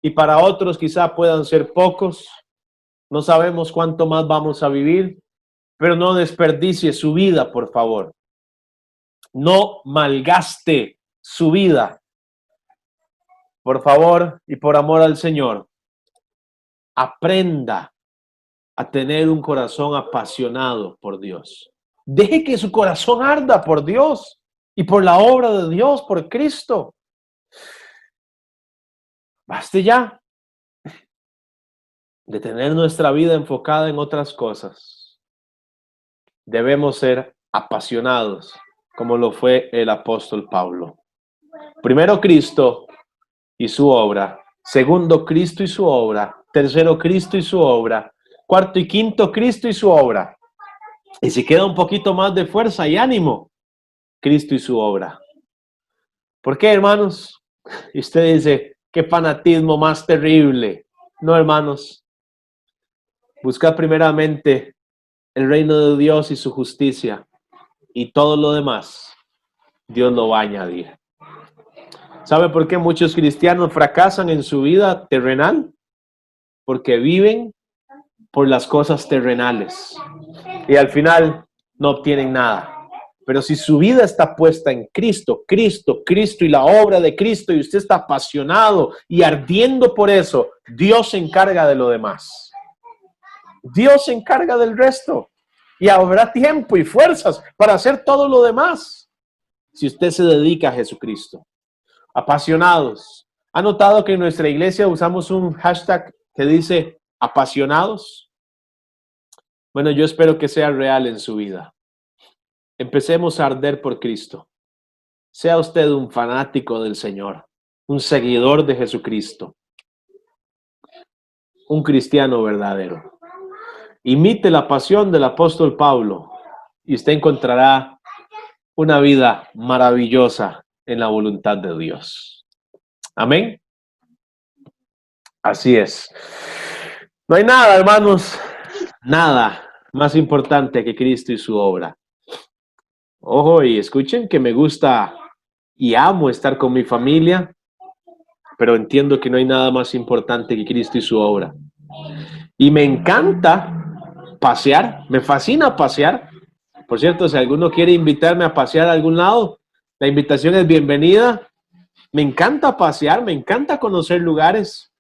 y para otros quizá puedan ser pocos. No sabemos cuánto más vamos a vivir, pero no desperdicie su vida, por favor. No malgaste su vida. Por favor, y por amor al Señor, aprenda a tener un corazón apasionado por Dios. Deje que su corazón arda por Dios y por la obra de Dios, por Cristo. Baste ya de tener nuestra vida enfocada en otras cosas. Debemos ser apasionados, como lo fue el apóstol Pablo. Primero Cristo y su obra. Segundo, Cristo y su obra. Tercero, Cristo y su obra. Cuarto y quinto, Cristo y su obra. Y si queda un poquito más de fuerza y ánimo, Cristo y su obra. ¿Por qué, hermanos? Y usted dice, qué fanatismo más terrible. No, hermanos. Buscad primeramente el reino de Dios y su justicia. Y todo lo demás, Dios lo va a añadir. ¿Sabe por qué muchos cristianos fracasan en su vida terrenal? Porque viven por las cosas terrenales y al final no obtienen nada. Pero si su vida está puesta en Cristo, Cristo, Cristo y la obra de Cristo y usted está apasionado y ardiendo por eso, Dios se encarga de lo demás. Dios se encarga del resto y habrá tiempo y fuerzas para hacer todo lo demás si usted se dedica a Jesucristo. Apasionados. ¿Ha notado que en nuestra iglesia usamos un hashtag que dice apasionados? Bueno, yo espero que sea real en su vida. Empecemos a arder por Cristo. Sea usted un fanático del Señor, un seguidor de Jesucristo, un cristiano verdadero. Imite la pasión del apóstol Pablo y usted encontrará una vida maravillosa en la voluntad de Dios. Amén. Así es. No hay nada, hermanos, nada más importante que Cristo y su obra. Ojo, y escuchen que me gusta y amo estar con mi familia, pero entiendo que no hay nada más importante que Cristo y su obra. Y me encanta pasear, me fascina pasear. Por cierto, si alguno quiere invitarme a pasear a algún lado, la invitación es bienvenida. Me encanta pasear, me encanta conocer lugares.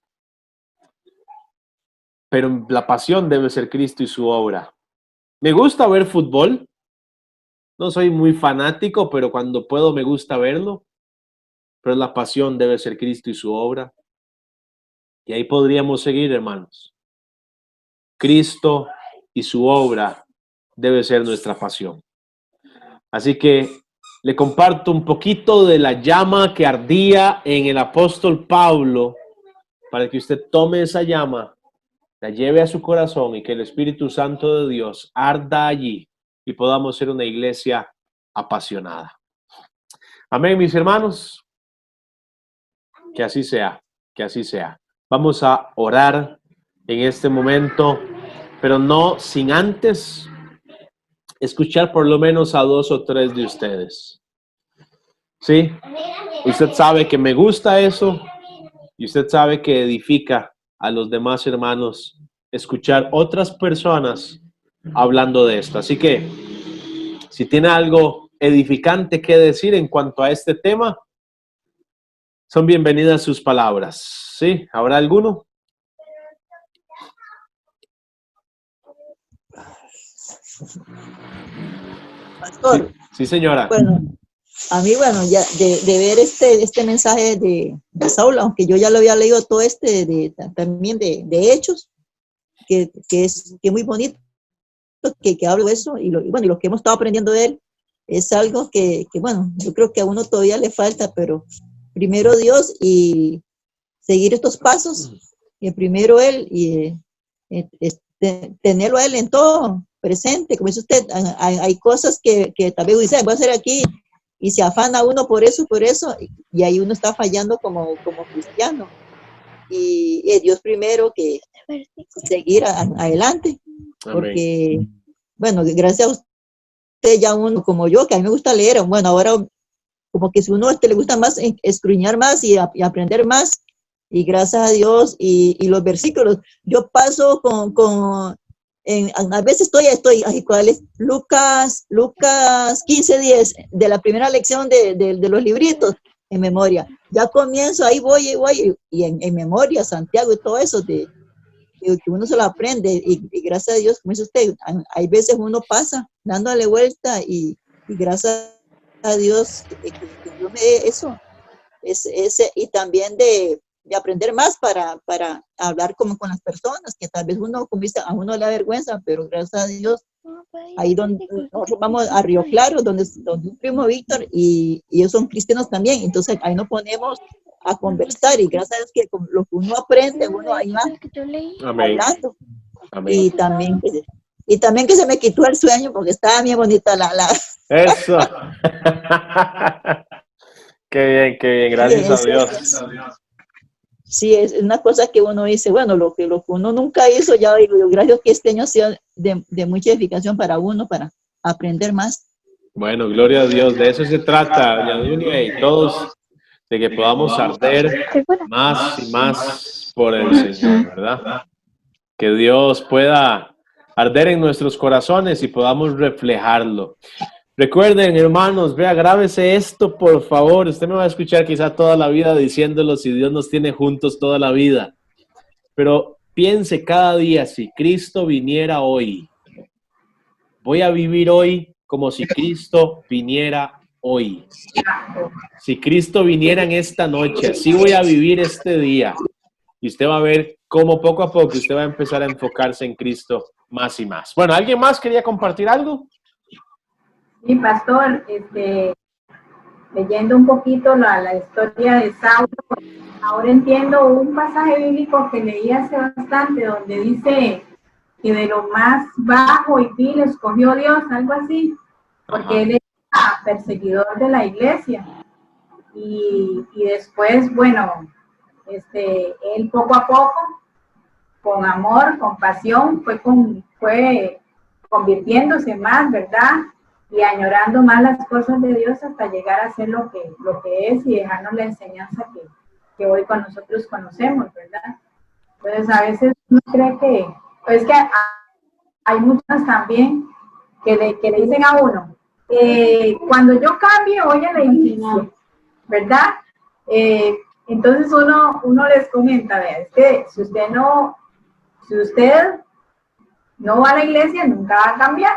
Pero la pasión debe ser Cristo y su obra. Me gusta ver fútbol. No soy muy fanático, pero cuando puedo me gusta verlo. Pero la pasión debe ser Cristo y su obra. Y ahí podríamos seguir, hermanos. Cristo y su obra debe ser nuestra pasión. Así que le comparto un poquito de la llama que ardía en el apóstol Pablo para que usted tome esa llama, la lleve a su corazón y que el Espíritu Santo de Dios arda allí y podamos ser una iglesia apasionada. Amén, mis hermanos. Que así sea, que así sea. Vamos a orar en este momento, pero no sin antes escuchar por lo menos a 2 o 3 de ustedes. ¿Sí? Usted sabe que me gusta eso y usted sabe que edifica a los demás hermanos escuchar otras personas hablando de esto. Así que si tiene algo edificante que decir en cuanto a este tema, son bienvenidas sus palabras. ¿Sí? ¿Habrá alguno? Pastor, Sí, señora. bueno, a mí, bueno, ya de ver este mensaje de Saulo, aunque yo ya lo había leído todo también de Hechos, que es muy bonito, que hablo de eso, y lo que hemos estado aprendiendo de él, es algo que, bueno, yo creo que a uno todavía le falta, pero primero Dios y seguir estos pasos, y primero Él, y tenerlo a Él en todo presente, como dice usted, hay cosas que tal vez dice, voy a hacer aquí, y se afana uno por eso, y ahí uno está fallando como cristiano, y Dios primero que seguir adelante, porque, bueno, gracias a usted ya uno como yo, que a mí me gusta leer, bueno, ahora como que si uno le gusta más escudriñar más y aprender más, y gracias a Dios, y los versículos, yo paso a veces estoy, ay, ¿cuál es? Lucas 15:10, de la primera lección de los libritos, en memoria. Ya comienzo, ahí voy, y en memoria, Santiago y todo eso, que uno se lo aprende, y gracias a Dios, como dice usted, hay veces uno pasa dándole vuelta, y gracias a Dios que Dios me dé eso, y también de aprender más para hablar como con las personas, que tal vez uno, como dice, a uno le da vergüenza, pero gracias a Dios, ahí donde nosotros vamos a Río Claro, donde un primo Víctor, y ellos son cristianos también, entonces ahí nos ponemos a conversar, y gracias a Dios que con lo que uno aprende, uno ahí va hablando. Amén. Y también que se me quitó el sueño, porque estaba bien bonita Eso. Qué bien, gracias a Dios. Sí, es una cosa que uno dice, bueno, lo que uno nunca hizo, ya digo yo, gracias que este año sea de mucha edificación para uno, para aprender más. Bueno, gloria a Dios, de eso se trata, doña Dunia, y todos, de que podamos arder más y más por el Señor, ¿verdad? Que Dios pueda arder en nuestros corazones y podamos reflejarlo. Recuerden, hermanos, vea, grábese esto, por favor. Usted me va a escuchar quizá toda la vida diciéndolo si Dios nos tiene juntos toda la vida. Pero piense cada día, si Cristo viniera hoy, voy a vivir hoy como si Cristo viniera hoy. Si Cristo viniera en esta noche, así voy a vivir este día. Y usted va a ver cómo poco a poco usted va a empezar a enfocarse en Cristo más y más. Bueno, ¿alguien más quería compartir algo? Sí, pastor, leyendo un poquito la historia de Saulo, ahora entiendo un pasaje bíblico que leí hace bastante, donde dice que de lo más bajo y vil escogió Dios, algo así, porque él era perseguidor de la iglesia. Y después, bueno, él poco a poco, con amor, con pasión, fue convirtiéndose más, ¿verdad? Y añorando más las cosas de Dios hasta llegar a ser lo que es y dejarnos la enseñanza que hoy con nosotros conocemos, ¿verdad? Entonces, a veces uno cree que, pues que hay muchas también que le dicen a uno, cuando yo cambie, voy a la iglesia, ¿verdad? Entonces uno les comenta, vea, es que si usted no va a la iglesia, nunca va a cambiar,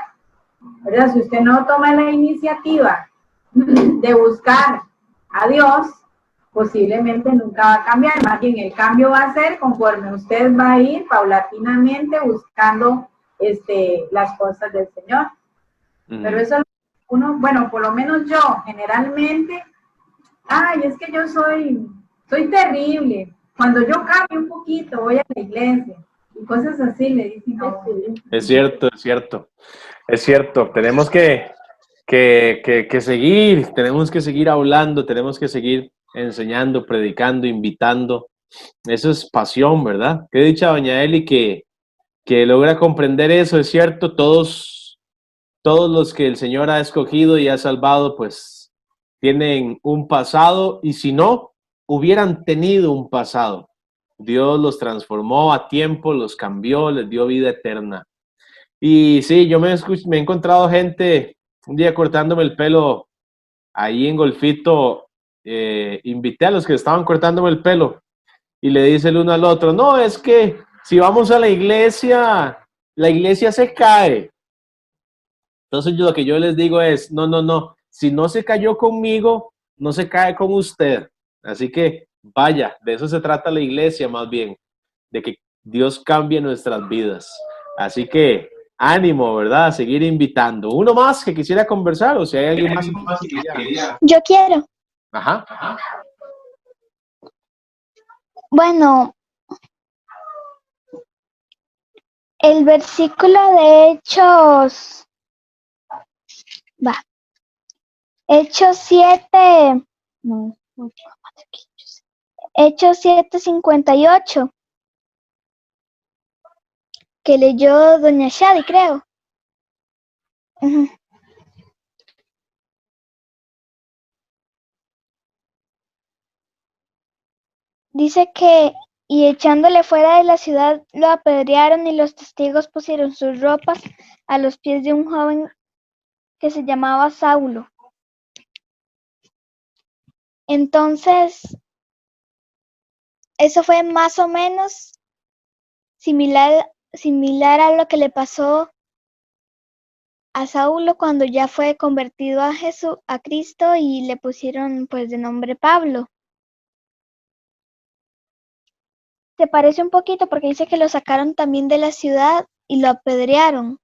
¿verdad? Si usted no toma la iniciativa de buscar a Dios, posiblemente nunca va a cambiar, más bien el cambio va a ser conforme usted va a ir paulatinamente buscando las cosas del Señor. Pero eso uno, bueno, por lo menos yo, generalmente, es que yo soy terrible. Cuando yo cambio un poquito, voy a la iglesia. Y cosas así le dicen a uno. Es cierto. Tenemos que seguir, tenemos que seguir hablando, tenemos que seguir enseñando, predicando, invitando Eso es pasión, ¿verdad? Qué dicha, doña Eli, que logra comprender eso, es cierto. Todos los que el Señor ha escogido y ha salvado, pues tienen un pasado, y si no, hubieran tenido un pasado. Dios los transformó a tiempo, los cambió, les dio vida eterna. Y sí, yo me he encontrado gente un día cortándome el pelo ahí en Golfito. Invité a los que estaban cortándome el pelo y le dice el uno al otro, no, es que si vamos a la iglesia se cae. Entonces lo que yo les digo es, no, si no se cayó conmigo, no se cae con usted. Así que vaya, de eso se trata la iglesia más bien, de que Dios cambie nuestras vidas. Así que ánimo, ¿verdad? A seguir invitando. ¿Uno más que quisiera conversar o si hay alguien más que quisiera? Yo quiero. Ajá. Bueno, el versículo de Hechos 7, no, Hechos 7:58, que leyó doña Shadi, creo. Ujú. Dice que, y echándole fuera de la ciudad, lo apedrearon, y los testigos pusieron sus ropas a los pies de un joven que se llamaba Saulo. Entonces, eso fue más o menos similar a lo que le pasó a Saulo cuando ya fue convertido a Cristo, y le pusieron pues de nombre Pablo. Se parece un poquito porque dice que lo sacaron también de la ciudad y lo apedrearon.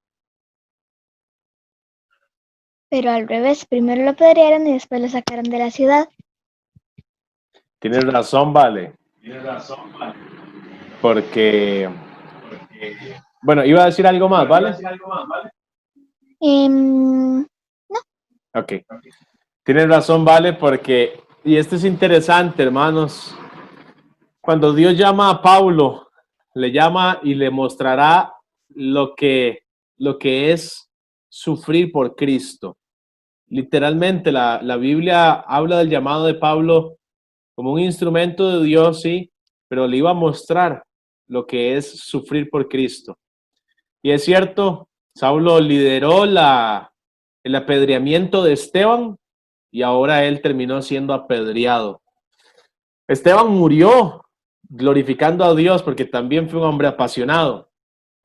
Pero al revés, primero lo apedrearon y después lo sacaron de la ciudad. Tienes razón, vale. Porque, bueno, iba a decir algo más, ¿vale? No. Ok. Tienes razón, vale, porque, y esto es interesante, hermanos, cuando Dios llama a Pablo, le llama y le mostrará lo que es sufrir por Cristo. Literalmente, la Biblia habla del llamado de Pablo como un instrumento de Dios, sí, pero le iba a mostrar lo que es sufrir por Cristo. Y es cierto, Saulo lideró el apedreamiento de Esteban y ahora él terminó siendo apedreado. Esteban murió glorificando a Dios porque también fue un hombre apasionado.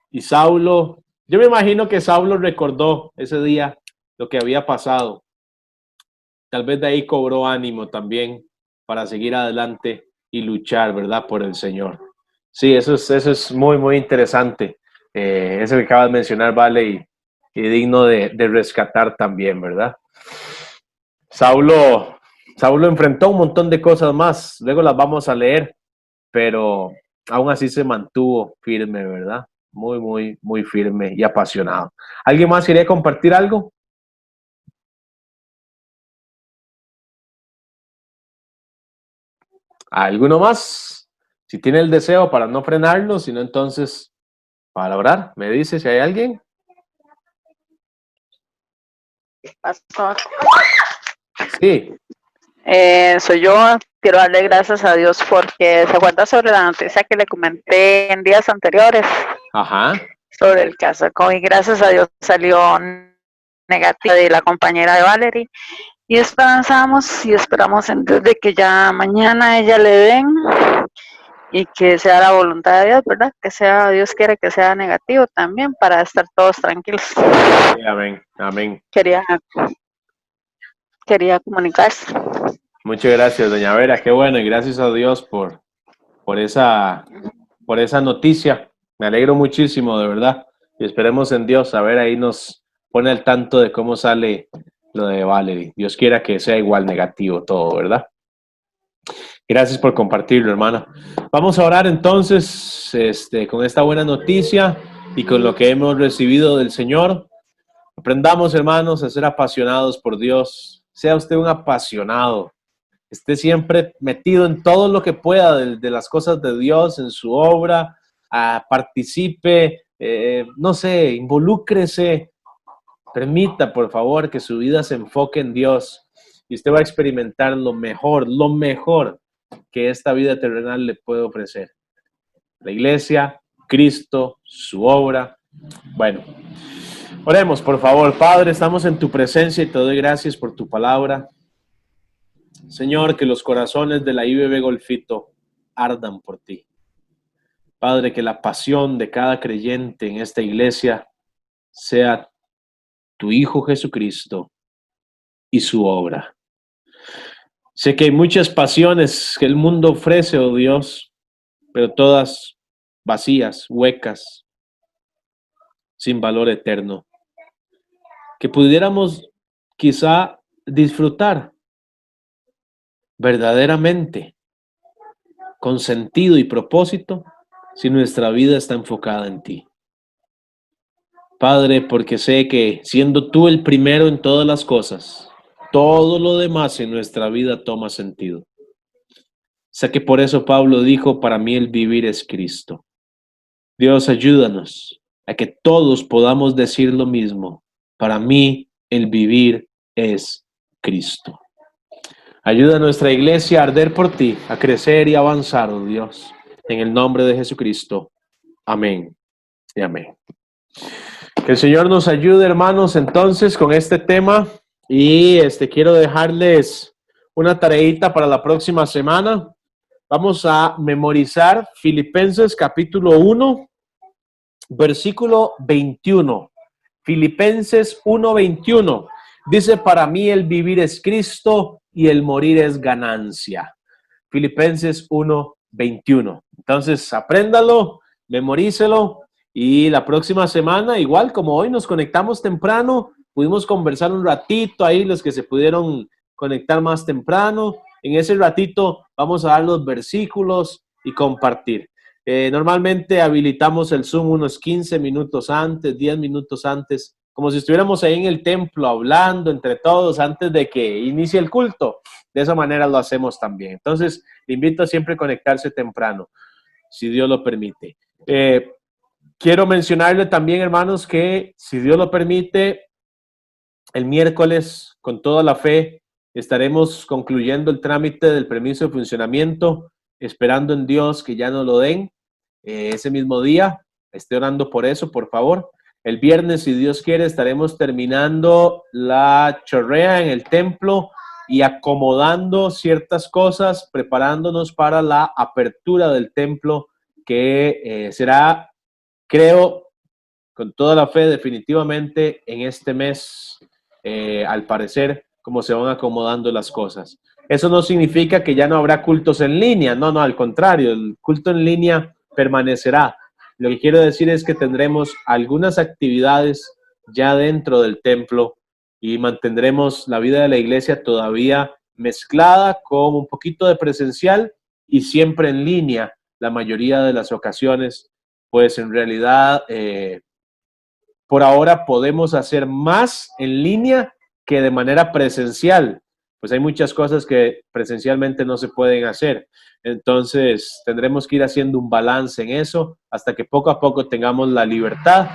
Y Saulo, yo me imagino que Saulo recordó ese día lo que había pasado. Tal vez de ahí cobró ánimo también para seguir adelante y luchar, ¿verdad? Por el Señor. Sí, eso es muy, muy interesante. Eso que acabas de mencionar, vale, y digno de rescatar también, ¿verdad? Saulo enfrentó un montón de cosas más, luego las vamos a leer, pero aún así se mantuvo firme, ¿verdad? Muy, muy, muy firme y apasionado. ¿Alguien más quería compartir algo? ¿Alguno más? Si tiene el deseo para no frenarlo, sino entonces para orar, me dice si hay alguien. Pastor. Sí. Soy yo. Quiero darle gracias a Dios porque se cuenta sobre la noticia que le comenté en días anteriores. Ajá. Sobre el caso COVID. Gracias a Dios salió negativa de la compañera de Valerie. Y esperamos en Dios de que ya mañana ella le den y que sea la voluntad de Dios, ¿verdad? Que sea, Dios quiere que sea negativo también para estar todos tranquilos. Sí, amén, amén. Quería comunicarse. Muchas gracias, doña Vera, qué bueno, y gracias a Dios por esa noticia. Me alegro muchísimo, de verdad, y esperemos en Dios. A ver, ahí nos pone al tanto de cómo sale lo de Valerie. Dios quiera que sea igual negativo todo, ¿verdad? Gracias por compartirlo, hermana. Vamos a orar entonces con esta buena noticia y con lo que hemos recibido del Señor. Aprendamos, hermanos, a ser apasionados por Dios. Sea usted un apasionado. esté siempre metido en todo lo que pueda de las cosas de Dios, en su obra, participe, no sé, involúcrese, permita por favor que su vida se enfoque en Dios y usted va a experimentar lo mejor que esta vida terrenal le puede ofrecer. La iglesia, Cristo, su obra. Bueno, oremos por favor. Padre, estamos en tu presencia y te doy gracias por tu palabra. Señor, que los corazones de la IBB Golfito ardan por ti. Padre, que la pasión de cada creyente en esta iglesia sea tu Hijo Jesucristo y su obra. Sé que hay muchas pasiones que el mundo ofrece, oh Dios, pero todas vacías, huecas, sin valor eterno. Que pudiéramos quizá disfrutar verdaderamente, con sentido y propósito, si nuestra vida está enfocada en ti. Padre, porque sé que siendo tú el primero en todas las cosas, todo lo demás en nuestra vida toma sentido. Sé que por eso Pablo dijo, para mí el vivir es Cristo. Dios, ayúdanos a que todos podamos decir lo mismo. Para mí el vivir es Cristo. Ayuda a nuestra iglesia a arder por ti, a crecer y avanzar, oh Dios. En el nombre de Jesucristo. Amén y amén. Que el Señor nos ayude, hermanos, entonces con este tema. Y quiero dejarles una tareita para la próxima semana. Vamos a memorizar Filipenses capítulo 1, versículo 21. Filipenses 1:21. Dice, para mí el vivir es Cristo y el morir es ganancia. Filipenses 1:21. Entonces, apréndalo, memorícelo y la próxima semana, igual como hoy nos conectamos temprano, pudimos conversar un ratito ahí, los que se pudieron conectar más temprano. En ese ratito vamos a dar los versículos y compartir. Normalmente habilitamos el Zoom unos 15 minutos antes, 10 minutos antes, como si estuviéramos ahí en el templo hablando entre todos antes de que inicie el culto. De esa manera lo hacemos también. Entonces, le invito a siempre conectarse temprano, si Dios lo permite. Quiero mencionarle también, hermanos, que si Dios lo permite, el miércoles, con toda la fe, estaremos concluyendo el trámite del permiso de funcionamiento, esperando en Dios que ya nos lo den ese mismo día. Esté orando por eso, por favor. El viernes, si Dios quiere, estaremos terminando la chorrea en el templo y acomodando ciertas cosas, preparándonos para la apertura del templo, que será, creo, con toda la fe, definitivamente en este mes, al parecer, como se van acomodando las cosas. Eso no significa que ya no habrá cultos en línea, no, al contrario, el culto en línea permanecerá. Lo que quiero decir es que tendremos algunas actividades ya dentro del templo y mantendremos la vida de la iglesia todavía mezclada con un poquito de presencial y siempre en línea la mayoría de las ocasiones, pues en realidad por ahora podemos hacer más en línea que de manera presencial. Pues hay muchas cosas que presencialmente no se pueden hacer. Entonces tendremos que ir haciendo un balance en eso hasta que poco a poco tengamos la libertad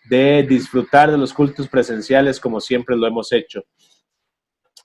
de disfrutar de los cultos presenciales como siempre lo hemos hecho,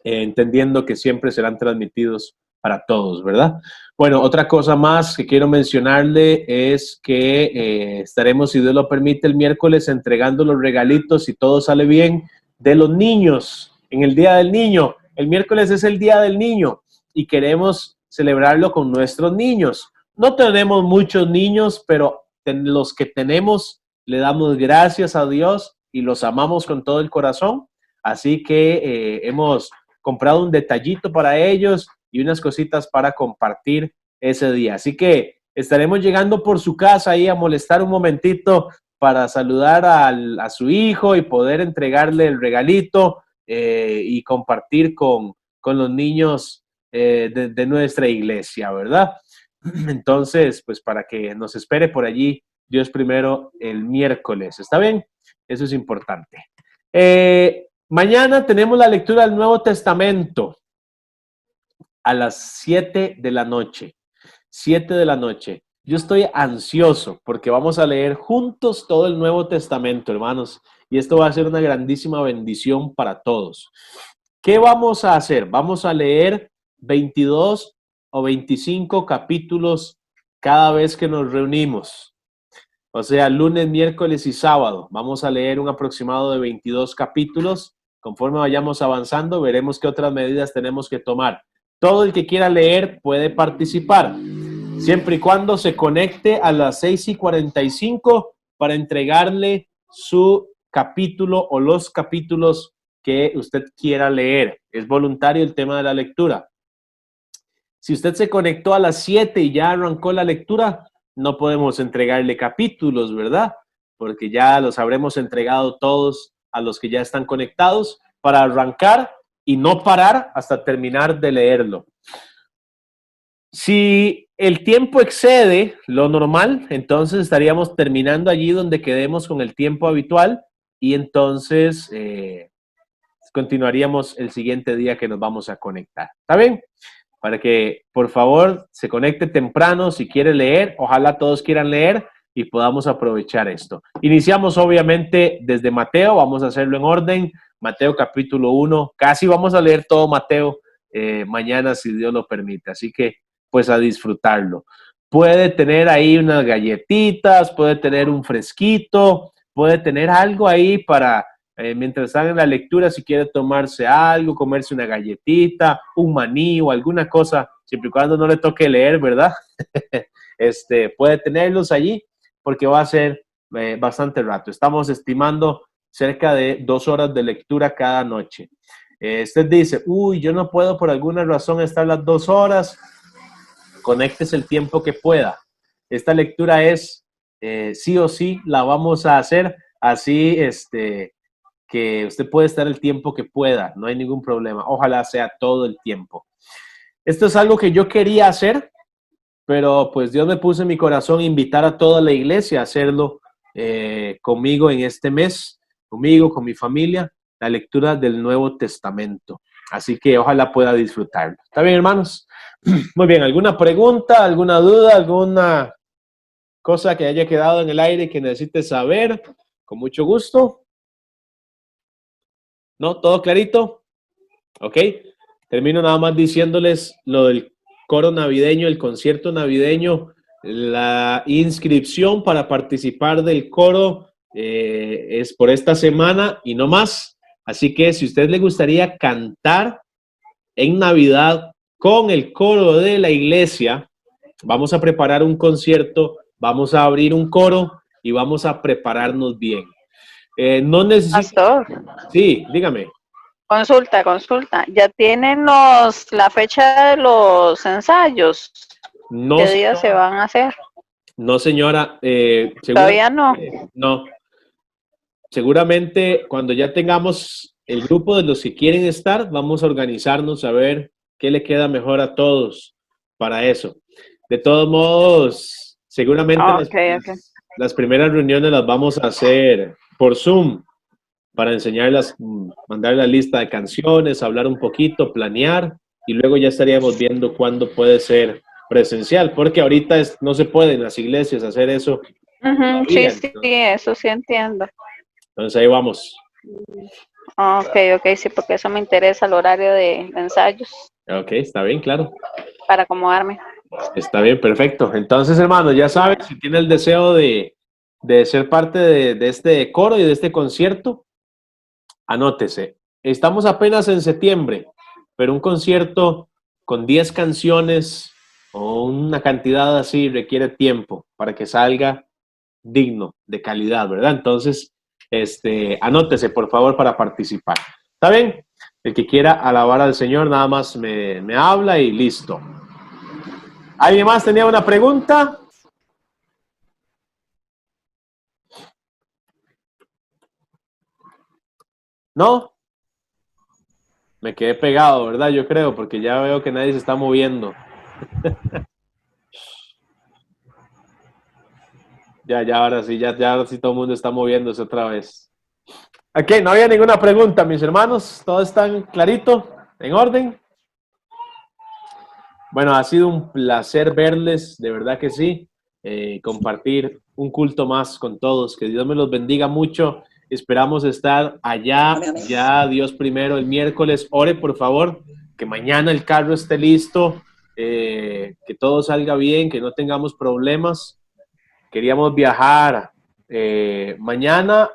entendiendo que siempre serán transmitidos para todos, ¿verdad? Bueno, otra cosa más que quiero mencionarle es que estaremos, si Dios lo permite, el miércoles entregando los regalitos, si todo sale bien, de los niños en el Día del Niño. El miércoles es el Día del Niño y queremos celebrarlo con nuestros niños. No tenemos muchos niños, pero los que tenemos le damos gracias a Dios y los amamos con todo el corazón. Así que hemos comprado un detallito para ellos y unas cositas para compartir ese día. Así que estaremos llegando por su casa ahí a molestar un momentito para saludar a su hijo y poder entregarle el regalito y compartir con los niños de nuestra iglesia, ¿verdad? Entonces, pues para que nos espere por allí, Dios primero, el miércoles. ¿Está bien? Eso es importante. Mañana tenemos la lectura del Nuevo Testamento. a las 7 de la noche. 7 de la noche. Yo estoy ansioso porque vamos a leer juntos todo el Nuevo Testamento, hermanos, y esto va a ser una grandísima bendición para todos. ¿Qué vamos a hacer? Vamos a leer 22 o 25 capítulos cada vez que nos reunimos. O sea, lunes, miércoles y sábado. Vamos a leer un aproximado de 22 capítulos. Conforme vayamos avanzando, veremos qué otras medidas tenemos que tomar. Todo el que quiera leer puede participar, siempre y cuando se conecte a las 6:45 para entregarle su capítulo o los capítulos que usted quiera leer. Es voluntario el tema de la lectura. Si usted se conectó a las 7 y ya arrancó la lectura, no podemos entregarle capítulos, ¿verdad? Porque ya los habremos entregado todos a los que ya están conectados para arrancar y no parar hasta terminar de leerlo. Si el tiempo excede lo normal, entonces estaríamos terminando allí donde quedemos con el tiempo habitual y entonces continuaríamos el siguiente día que nos vamos a conectar. ¿Está bien? Para que, por favor, se conecte temprano si quiere leer. Ojalá todos quieran leer y podamos aprovechar esto. Iniciamos, obviamente, desde Mateo. Vamos a hacerlo en orden. Mateo capítulo 1. Casi vamos a leer todo Mateo mañana, si Dios lo permite. Así que, pues, a disfrutarlo. Puede tener ahí unas galletitas, puede tener un fresquito, puede tener algo ahí para... mientras están en la lectura, si quiere tomarse algo, comerse una galletita, un maní o alguna cosa, siempre y cuando no le toque leer, ¿verdad? Puede tenerlos allí porque va a ser bastante rato. Estamos estimando cerca de 2 horas de lectura cada noche. Usted dice, uy, yo no puedo por alguna razón estar las 2 horas. Conéctese el tiempo que pueda. Esta lectura es sí o sí, la vamos a hacer así, que usted puede estar el tiempo que pueda, no hay ningún problema. Ojalá sea todo el tiempo. Esto es algo que yo quería hacer, pero pues Dios me puso en mi corazón invitar a toda la iglesia a hacerlo conmigo en este mes, conmigo, con mi familia, la lectura del Nuevo Testamento. Así que ojalá pueda disfrutarlo. ¿Está bien, hermanos? Muy bien, ¿alguna pregunta, alguna duda, alguna cosa que haya quedado en el aire que necesite saber? Con mucho gusto. ¿No? ¿Todo clarito? Ok. Termino nada más diciéndoles lo del coro navideño, el concierto navideño, la inscripción para participar del coro es por esta semana y no más. Así que si a usted le gustaría cantar en Navidad con el coro de la iglesia, vamos a preparar un concierto, vamos a abrir un coro y vamos a prepararnos bien. No necesito... Pastor, Sí, dígame. consulta. ¿Ya tienen la fecha de los ensayos? No, ¿Qué días se van a hacer? No, señora. Todavía no. No. Seguramente cuando ya tengamos el grupo de los que quieren estar, vamos a organizarnos a ver qué le queda mejor a todos para eso. De todos modos, seguramente las primeras reuniones las vamos a hacer por Zoom para enseñarlas, mandar la lista de canciones, hablar un poquito, planear y luego ya estaríamos viendo cuándo puede ser presencial, porque ahorita no se puede en las iglesias hacer eso. Sí, eso sí entiendo. Entonces ahí vamos. Ok, sí, porque eso me interesa, el horario de ensayos. Ok, está bien, claro. Para acomodarme. Está bien, perfecto. Entonces, hermano, ya saben, si tiene el deseo de ser parte de este coro y de este concierto, anótese. Estamos apenas en septiembre, pero un concierto con 10 canciones o una cantidad así requiere tiempo para que salga digno, de calidad, ¿verdad? Entonces, anótese, por favor, para participar. ¿Está bien? El que quiera alabar al Señor, nada más me habla y listo. ¿Alguien más tenía una pregunta? ¿No? Me quedé pegado, ¿verdad? Yo creo, porque ya veo que nadie se está moviendo. ahora sí todo el mundo está moviéndose otra vez. Ok, no había ninguna pregunta, mis hermanos. ¿Todo está clarito? ¿En orden? Bueno, ha sido un placer verles, de verdad que sí, compartir un culto más con todos. Que Dios me los bendiga mucho. Esperamos estar allá, ya Dios primero, el miércoles. Ore, por favor, que mañana el carro esté listo, que todo salga bien, que no tengamos problemas. Queríamos viajar mañana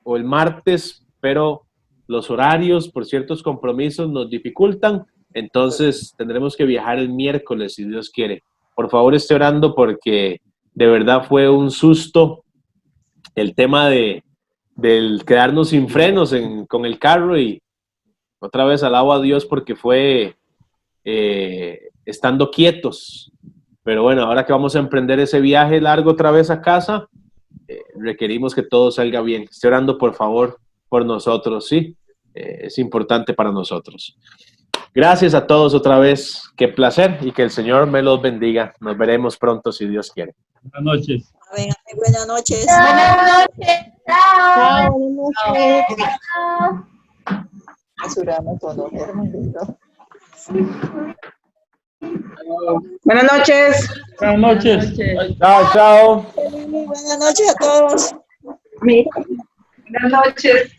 o el martes, pero los horarios por ciertos compromisos nos dificultan, entonces tendremos que viajar el miércoles si Dios quiere. Por favor, esté orando porque de verdad fue un susto el tema del quedarnos sin frenos con el carro, y otra vez alabo a Dios porque fue estando quietos. Pero bueno, ahora que vamos a emprender ese viaje largo otra vez a casa, requerimos que todo salga bien. Esté orando, por favor, por nosotros, ¿sí? Es importante para nosotros. Gracias a todos otra vez. Qué placer y que el Señor me los bendiga. Nos veremos pronto si Dios quiere. Buenas noches. Amén, amén. Buenas noches. Buenas noches. Chao. Asuramos todo, hermanito. Buenas noches. Buenas noches. Chao, chao. Buenas noches a todos. Buenas noches.